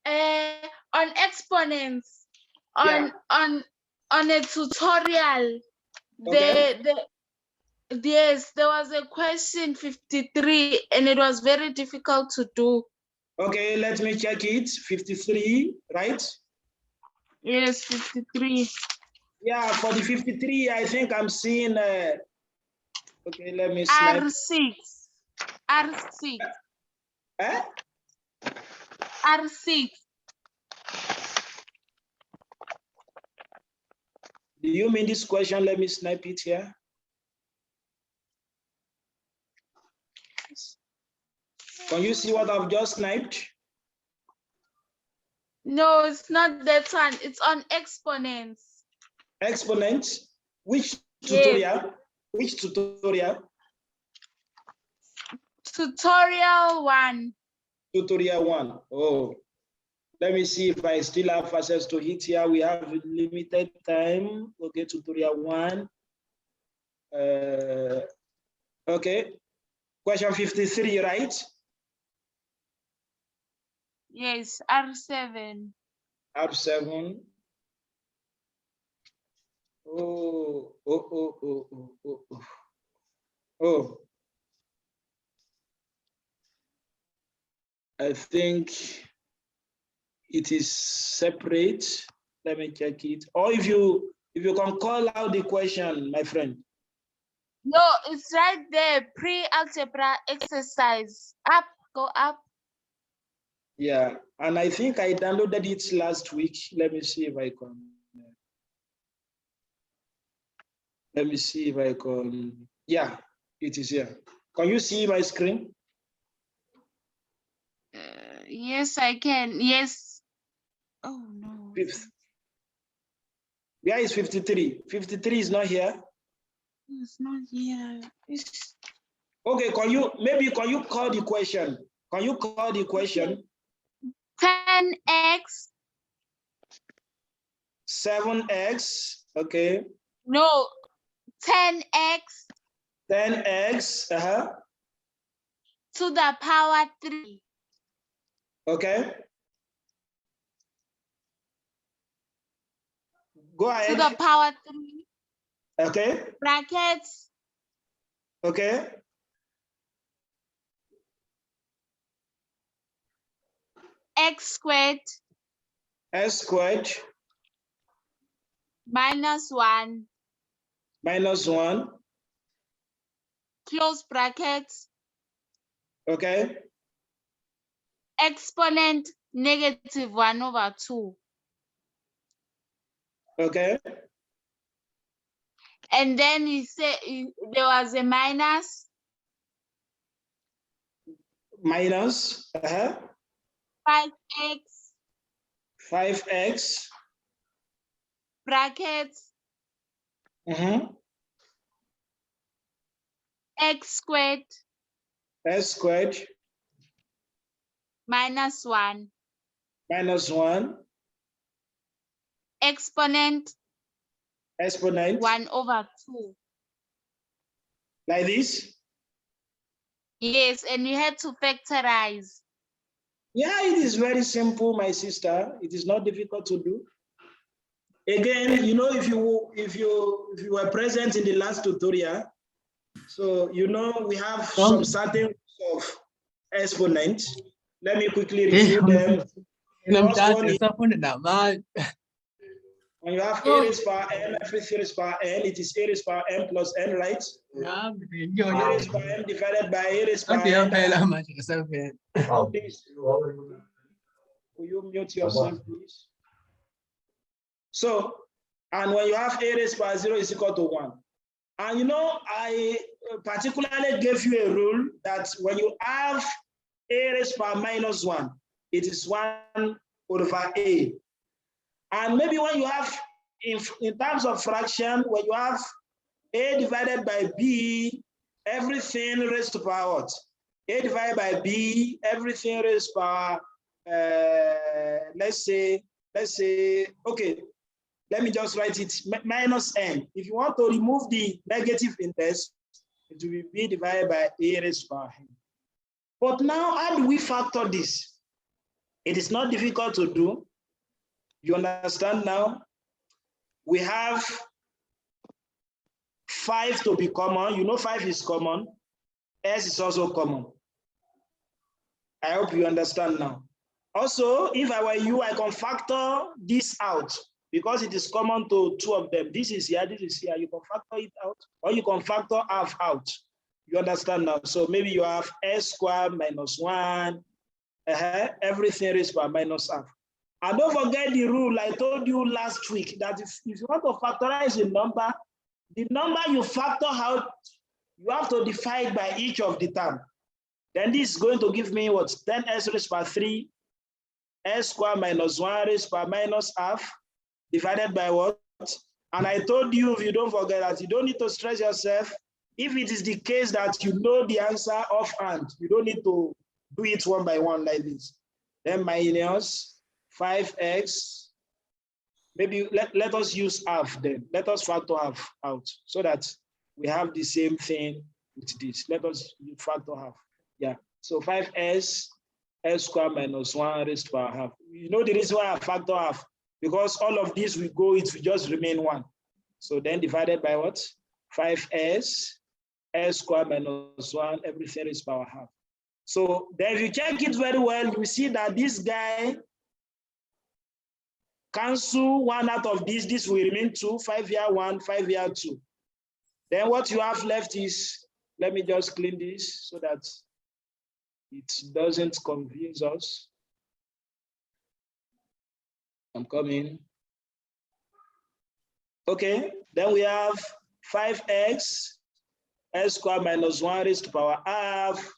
On exponents, Yeah. on a tutorial, Okay. yes, there was a question 53 and it was very difficult to do. Okay, let me check it. 53, right? Yes, 53. Yeah, for the 53, I think I'm seeing, okay, let me snipe. R6. R6. Eh? R6. Do you mean this question? Let me snipe it here. Can you see what I've just sniped? No, it's not that one. It's on exponents. Exponents? Which tutorial? Yes. Which tutorial? Tutorial 1. Tutorial 1. Oh, let me see if I still have access to it here. We have limited time. Okay, tutorial 1. Okay. Question 53, right? Yes, R7. R7. Oh. I think it is separate. Let me check it. Or if you can call out the question, my friend. No, it's right there. Pre-algebra exercise. Up, go up. Yeah, and I think I downloaded it last week. Let me see if I can. Let me see if I can. Yeah, it is here. Can you see my screen? Yes, I can. Yes. Oh no. Fifth. Where is 53? 53 is not here. It's not here. Okay, can you call the question? Can you call the question? 10x. 7x, okay. No, 10x 10x, to the power 3. okay. Go To ahead. the power 3. Okay. Brackets. Okay. X squared. S squared. Minus 1. Minus 1. Close brackets. Okay. Exponent negative 1 over 2. Okay. And then he said there was a minus. Minus 5x. 5x. Brackets. X squared. S squared. Minus 1. Minus 1. Exponent. Exponent. 1 over 2. Like this? Yes, and you had to factorize. Yeah, it is very simple, my sister. It is not difficult to do. Again, you know, if you were present in the last tutorial, so you know we have some certain of exponents. Let me quickly review them. First one is when you have a raised power n, everything raised power n, it is a raised power n plus n, right? A raised power n divided by a raised power n. Please, will you mute yourself, please? So, and when you have a raised power 0 is equal to 1. And you know, I particularly gave you a rule that when you have a raised power minus 1, it is 1 over a. And maybe when you have, in terms of fraction, when you have a divided by b, everything raised to power what? A divided by b, everything raised to power, let's say, okay, let me just write it, minus n. If you want to remove the negative index, it will be b divided by a raised to power n. But now, how do we factor this? It is not difficult to do. You understand now? We have 5 to be common. You know 5 is common. S is also common. I hope you understand now. Also, if I were you, I can factor this out because it is common to 2 of them. This is here, this is here. You can factor it out, or you can factor half out. You understand now? So maybe you have s squared minus 1. Everything raised by minus half. And don't forget the rule I told you last week that if you want to factorize a number, the number you factor out, you have to divide by each of the term. Then this is going to give me what? 10s raised by 3, s squared minus 1 raised by minus half, divided by what? And I told you, if you don't forget that, you don't need to stress yourself. If it is the case that you know the answer offhand, you don't need to do it one by one like this. Then minus 5x, maybe let us use half then. Let us factor half out so that we have the same thing with this. Let us factor half. Yeah, so 5s, s squared minus 1 raised to power half. You know the reason why I factor half? Because all of this will go, it will just remain 1. So then divided by what? 5s, s squared minus 1, everything raised to power half. So then if you check it very well, you see that this guy cancel 1 out of this will remain 2, 5 here 1, 5 here 2. Then what you have left is, let me just clean this so that it doesn't confuse us. I'm coming. Okay, then we have 5x s squared minus 1 raised to power half.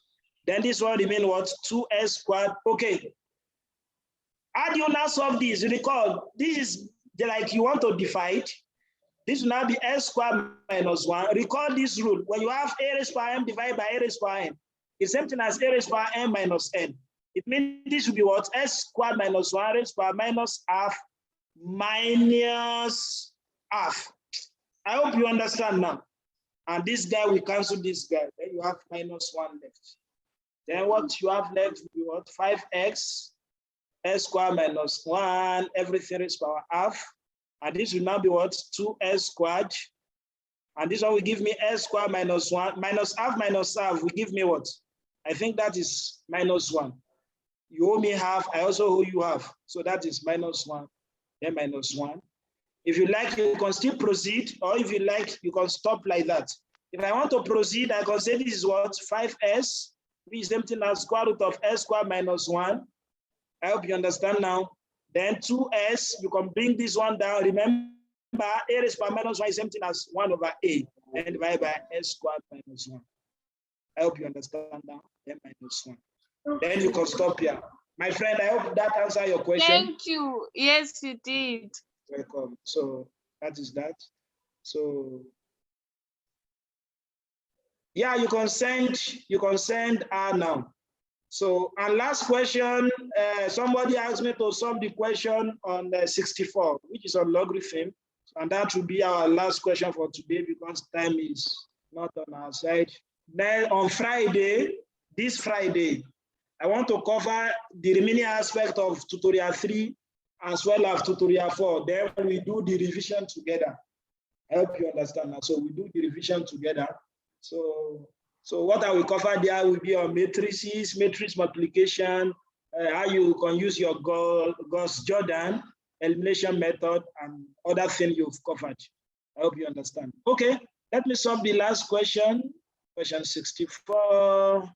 Then this one remain what? 2s squared. Okay. How do you now solve this? Recall, this is like you want to divide. This will now be s squared minus 1. Recall this rule. When you have a raised to power m divided by a raised to power n, it's same thing as a raised to power m minus n. It means this will be what? S squared minus 1 raised to power minus half minus half. I hope you understand now. And this guy will cancel this guy. Then you have minus 1 left. Then what you have left will be what? 5x s squared minus 1, everything raised to power half. And this will now be what? 2s squared. And this one will give me s squared minus 1. Minus half will give me what? I think that is minus 1. You owe me half, I also owe you half. So that is minus 1, then minus 1. If you like, you can still proceed, or if you like, you can stop like that. If I want to proceed, I can say this is what? 5s, which is something as square root of s squared minus 1. I hope you understand now. Then 2s, you can bring this one down. Remember, a raised to power minus 1 is something as 1 over a, and divided by s squared minus 1. I hope you understand now. Then minus 1. Then you can stop here. My friend, I hope that answers your question. Thank you. Yes, you did. Welcome. So that is that. So yeah, you can send R now. So, and last question, somebody asked me to solve the question on 64, which is on logarithm. And that will be our last question for today because time is not on our side. Then on Friday, this Friday, I want to cover the remaining aspect of tutorial 3 as well as tutorial 4. Then we do the revision together. I hope you understand that. So we do the revision together. So what I will cover there will be on matrices, matrix multiplication, how you can use your Gauss-Jordan elimination method and other things you've covered. I hope you understand. Okay, let me solve the last question, question 64.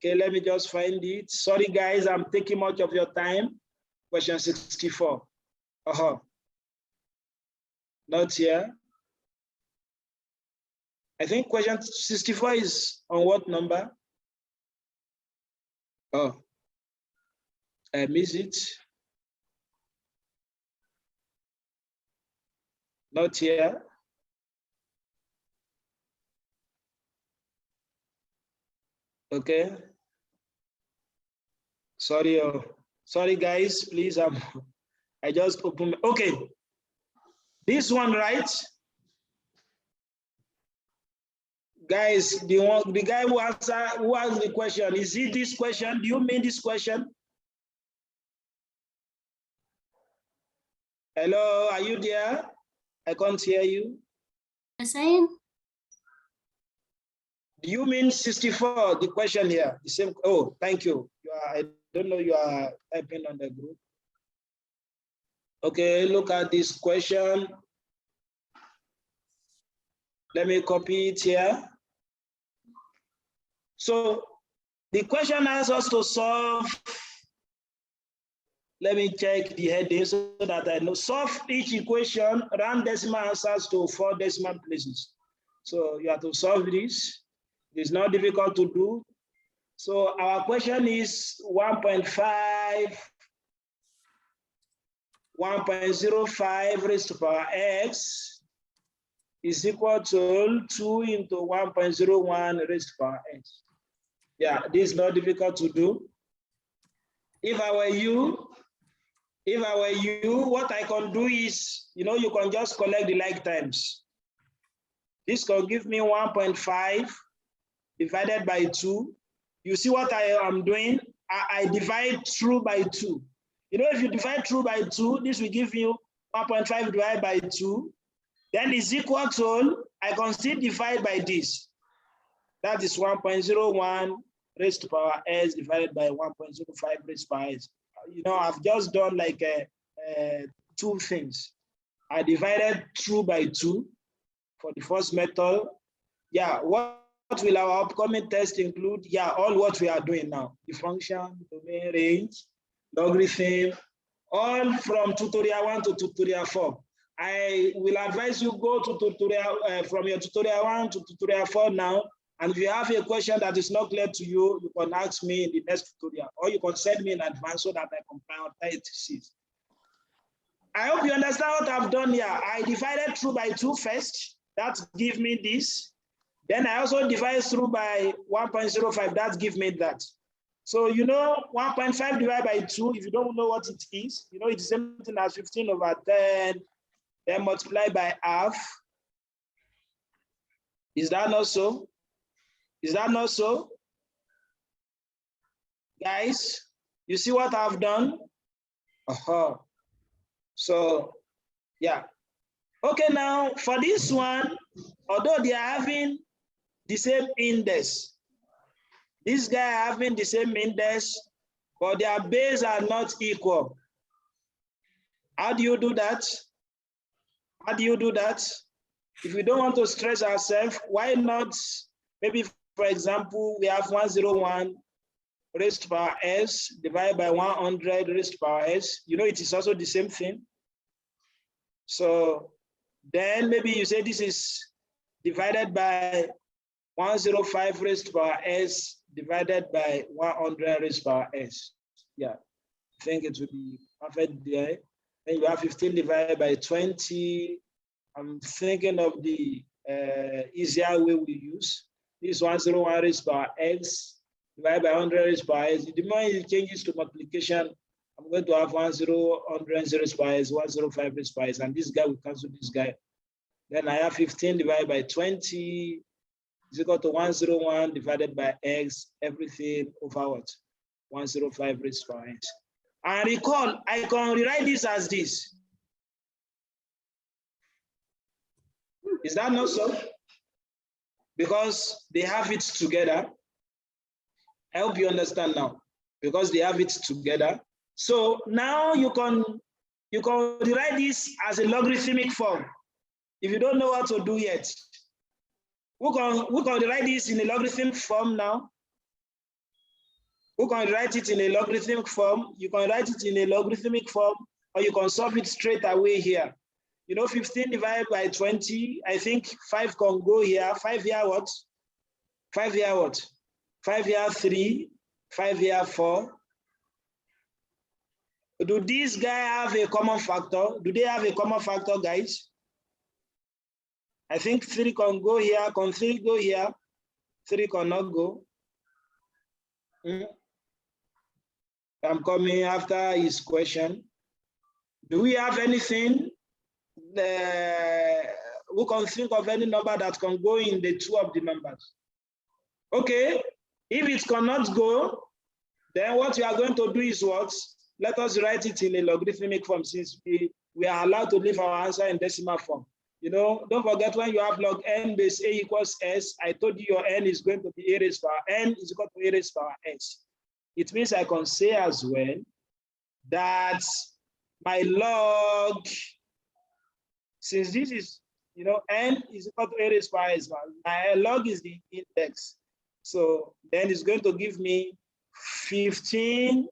Okay, let me just find it. Sorry, guys, I'm taking much of your time. Question 64. Not here. I think question 64 is on what number? Oh, I missed it. Not here. Okay. Sorry, sorry guys, please. I just opened. Okay. This one, right? Guys, the guy who asked the question, is it this question? Do you mean this question? Hello, are you there? I can't hear you. Yes, I am. Do you mean 64? The question here, the same. Oh, thank you. I don't know you are typing on the group. Okay, look at this question. Let me copy it here. So the question asks us to solve. Let me check the heading so that I know. Solve each equation, round decimal answers to 4 decimal places. So you have to solve this. It's not difficult to do. So our question is 1.5, 1.05 raised to power x is equal to 2 into 1.01 raised to power x. Yeah, this is not difficult to do. If I were you, what I can do is, you can just collect the like times. This can give me 1.5 divided by 2. You see what I am doing? I divide through by 2. If you divide through by 2, this will give you 1.5 divided by 2. Then is equal to, I can still divide by this. That is 1.01 raised to power s divided by 1.05 raised to power s. I've just done like 2 things. I divided through by 2 for the first method. Yeah, what will our upcoming test include? Yeah, all what we are doing now. The function, domain, range, logarithm, all from tutorial 1 to tutorial 4. I will advise you go to tutorial from your tutorial 1 to tutorial 4 now. And if you have a question that is not clear to you, you can ask me in the next tutorial, or you can send me in advance so that I can prioritize it. I hope you understand what I've done here. I divided through by 2 first. That gives me this. Then I also divide through by 1.05. That gives me that. So you know 1.5 divided by 2, if you don't know what it is, you know it's the same thing as 15/10, then multiply by half. Is that not so? Is that not so? Guys, you see what I've done? So, yeah. Okay, now for this one, although they are having the same index, this guy having the same index, but their base are not equal. How do you do that? How do you do that? If we don't want to stress ourselves, why not, maybe for example, we have 101 raised to power s divided by 100 raised to power s. You know, it is also the same thing. So then maybe you say this is divided by 105 raised to power s divided by 100 raised to power s. Yeah, I think it would be perfect there. Then you have 15 divided by 20. I'm thinking of the easier way we use. This 101 raised to power x divided by 100 raised to power s. The more it changes to multiplication, I'm going to have 100 raised to power s, 105 raised to power s, and this guy will cancel this guy. Then I have 15 divided by 20 is equal to 101 divided by x, everything over what? 105 raised to power s. And recall, I can rewrite this as this. Is that not so? Because they have it together. I hope you understand now. Because they have it together. So now you can rewrite this as a logarithmic form. If you don't know what to do yet, we can write this in a logarithmic form now. We can write it in a logarithmic form. You can write it in a logarithmic form, or you can solve it straight away here. You know, 15 divided by 20, I think 5 can go here. 5 here what? 5 here what? 5 here 3, 5 here 4. Do these guys have a common factor? Do they have a common factor, guys? I think 3 can go here. Can 3 go here? 3 cannot go. I'm coming after his question. Do we have anything? We can think of any number that can go in the 2 of the numbers. Okay, if it cannot go, then what we are going to do is what? Let us write it in a logarithmic form, since we are allowed to leave our answer in decimal form. You know, don't forget when you have log n base a equals s, I told you your n is going to be a raised to power n is equal to a raised to power s. It means I can say as well that my log, since this is, you know, n is equal to a raised to power s, my log is the index. So then it's going to give me 15,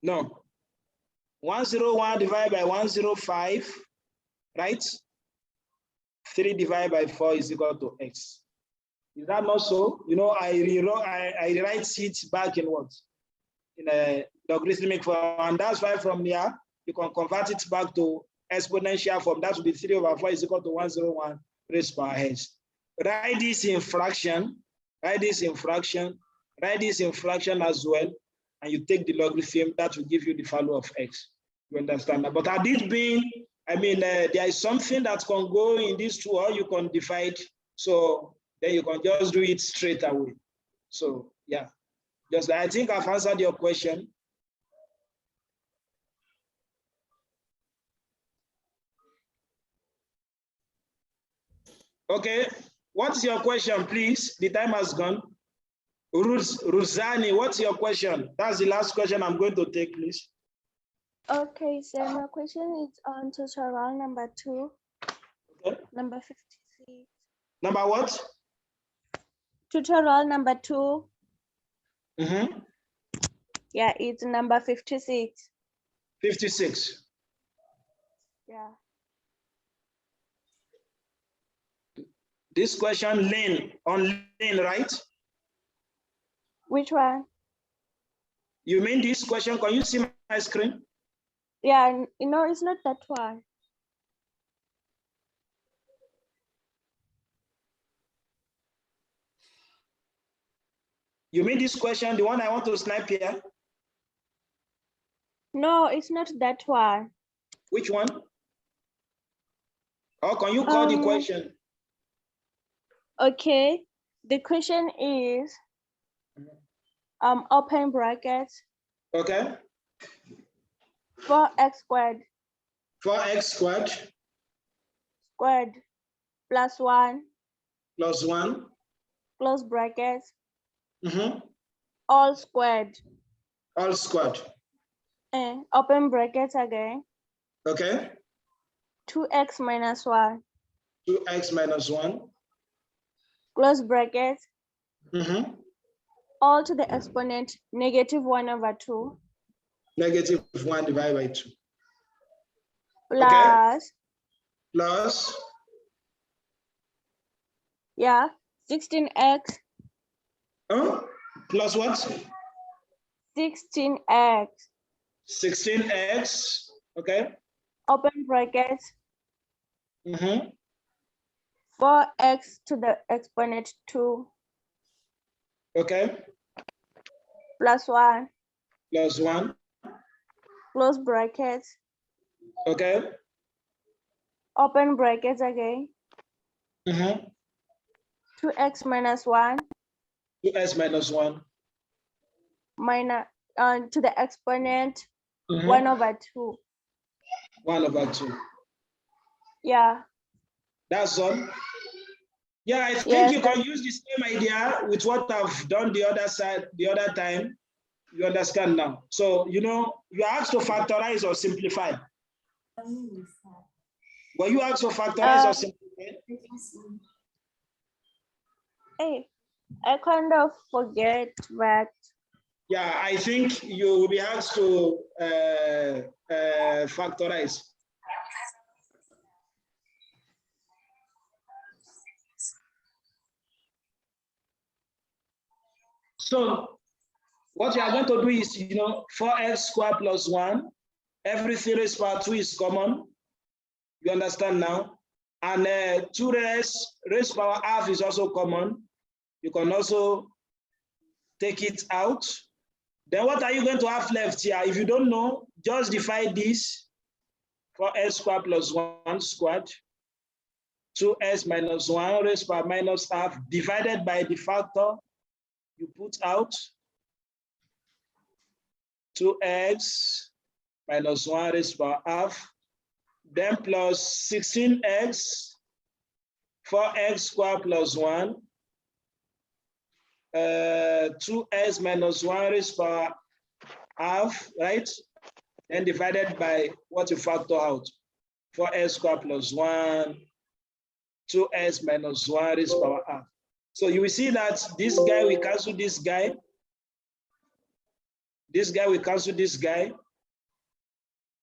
no, 101 divided by 105, right? 3 divided by 4 is equal to x. Is that not so? You know, I rewrite it back in what? In a logarithmic form, and that's why from here, you can convert it back to exponential form. That would be 3 over 4 is equal to 101 raised to power s. Write this in fraction, write this in fraction, write this in fraction as well, and you take the logarithm, that will give you the value of x. You understand that? But had it been, I mean, there is something that can go in these 2, or you can divide, so then you can just do it straight away. So yeah, just I think I've answered your question. Okay, what's your question, please? The time has gone. Ruzani, what's your question? That's the last question I'm going to take, please. Okay, so my question is on tutorial number 2, okay. Number 56. Number what? Tutorial number 2. Yeah, it's number 56. 56. Yeah. This question on lane, right? Which one? You mean this question? Can you see my screen? Yeah, it's not that one. You mean this question, the one I want to snipe here? No, it's not that one. Which one? Or can you call the question? Okay. The question is open brackets. Okay. 4x squared 4x squared plus 1 plus 1. close brackets Mm-hmm. all squared. All squared. Open brackets again. Okay. 2x minus 1 2x minus 1. close brackets Mm-hmm. all to the exponent -1/2 -1 divided by 2. plus Okay. Plus. Yeah, 16x. Plus what? 16x. 16x. Okay. Open brackets. Mm-hmm. 4x to the exponent 2. Okay. Plus 1. Plus 1. Close brackets. Okay. Open brackets again. Mm-hmm. 2x minus 1. 2x minus 1. Minus to the exponent 1/2. 1/2. Yeah. That's all. Yeah, I think Yes, you can use the same idea with what I've done the other side, the other time. You understand now. So, you asked to factorize or simplify. Were you asked to factorize or simplify? Hey, I kind of forget that. Yeah, I think you will be asked to factorize. So what you are going to do is, 4x squared plus 1, everything raised to power 2 is common. You understand now? And 2 raised to power half is also common. You can also take it out. Then what are you going to have left here? If you don't know, just divide this. 4x squared plus 1 squared. 2x minus 1 raised to power minus half divided by the factor you put out. 2x minus 1 raised to power half. Then plus 16x, 4x squared plus 1. 2x minus 1 raised to power half, right? And divided by what you factor out. 4x squared plus 1, 2x minus 1 raised to power half. So you will see that this guy will cancel this guy. This guy will cancel this guy.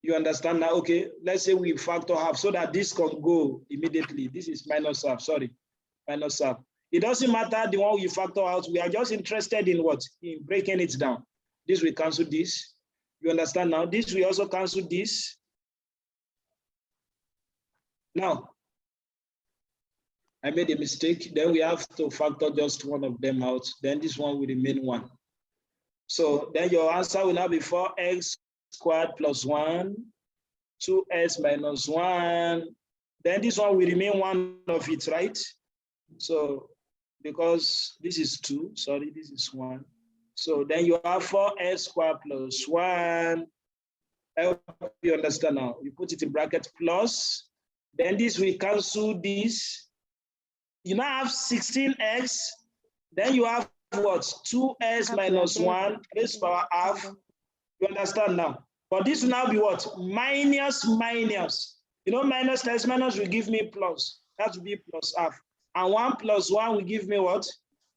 You understand now? Okay, let's say we factor half so that this can go immediately. This is minus half, sorry, minus half. It doesn't matter the one we factor out. We are just interested in what? In breaking it down. This will cancel this. You understand now? This will also cancel this. Now, I made a mistake. Then we have to factor just one of them out. Then this one will remain 1. So then your answer will now be 4x squared plus 1, 2x minus 1. Then this one will remain 1 of it, right? So because this is 2, sorry, this is 1. So then you have 4x squared plus 1. I hope you understand now. You put it in bracket plus. Then this will cancel this. You now have 16x. Then you have what? 2x minus 1 raised to power half. You understand now? But this will now be what? Minus minus. Minus times minus will give me plus. That will be plus half. And 1 plus 1 will give me what?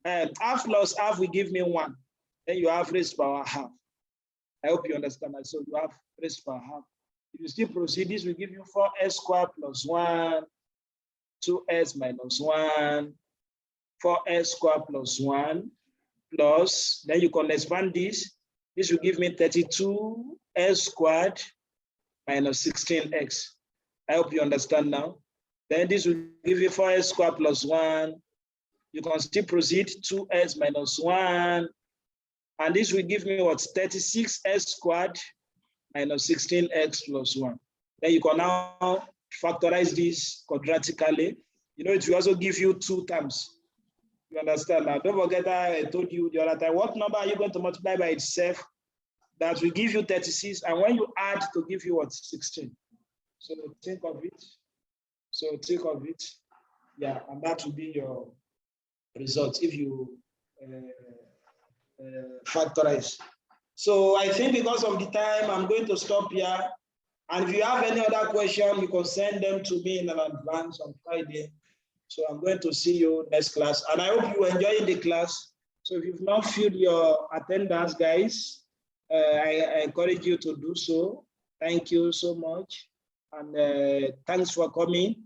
Half plus half will give me 1. Then you have raised to power half. I hope you understand that. So you have raised power half. If you still proceed, this will give you 4s squared plus 1, 2s minus 1, 4s squared plus 1, plus, then you can expand this. This will give me 32s squared minus 16x. I hope you understand now. Then this will give you 4s squared plus 1. You can still proceed, 2s minus 1. And this will give me what? 36s squared minus 16x plus 1. Then you can now factorize this quadratically. You know, it will also give you 2 terms. You understand now? Don't forget that I told you the other time. What number are you going to multiply by itself? That will give you 36. And when you add to give you what? 16. So think of it. So think of it. Yeah, and that will be your result if you factorize. So I think because of the time, I'm going to stop here. And if you have any other question, you can send them to me in advance on Friday. So I'm going to see you next class. And I hope you enjoy the class. So if you've not filled your attendance, guys, I encourage you to do so. Thank you so much. And thanks for coming.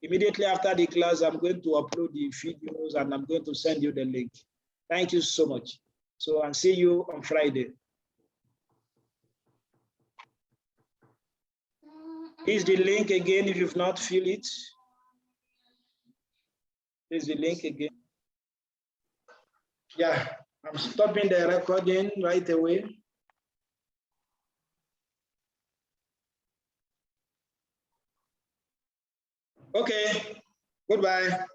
Immediately after the class, I'm going to upload the videos and I'm going to send you the link. Thank you so much. So I'll see you on Friday. Here's the link again if you've not filled it. Here's the link again. Yeah, I'm stopping the recording right away. Okay, goodbye.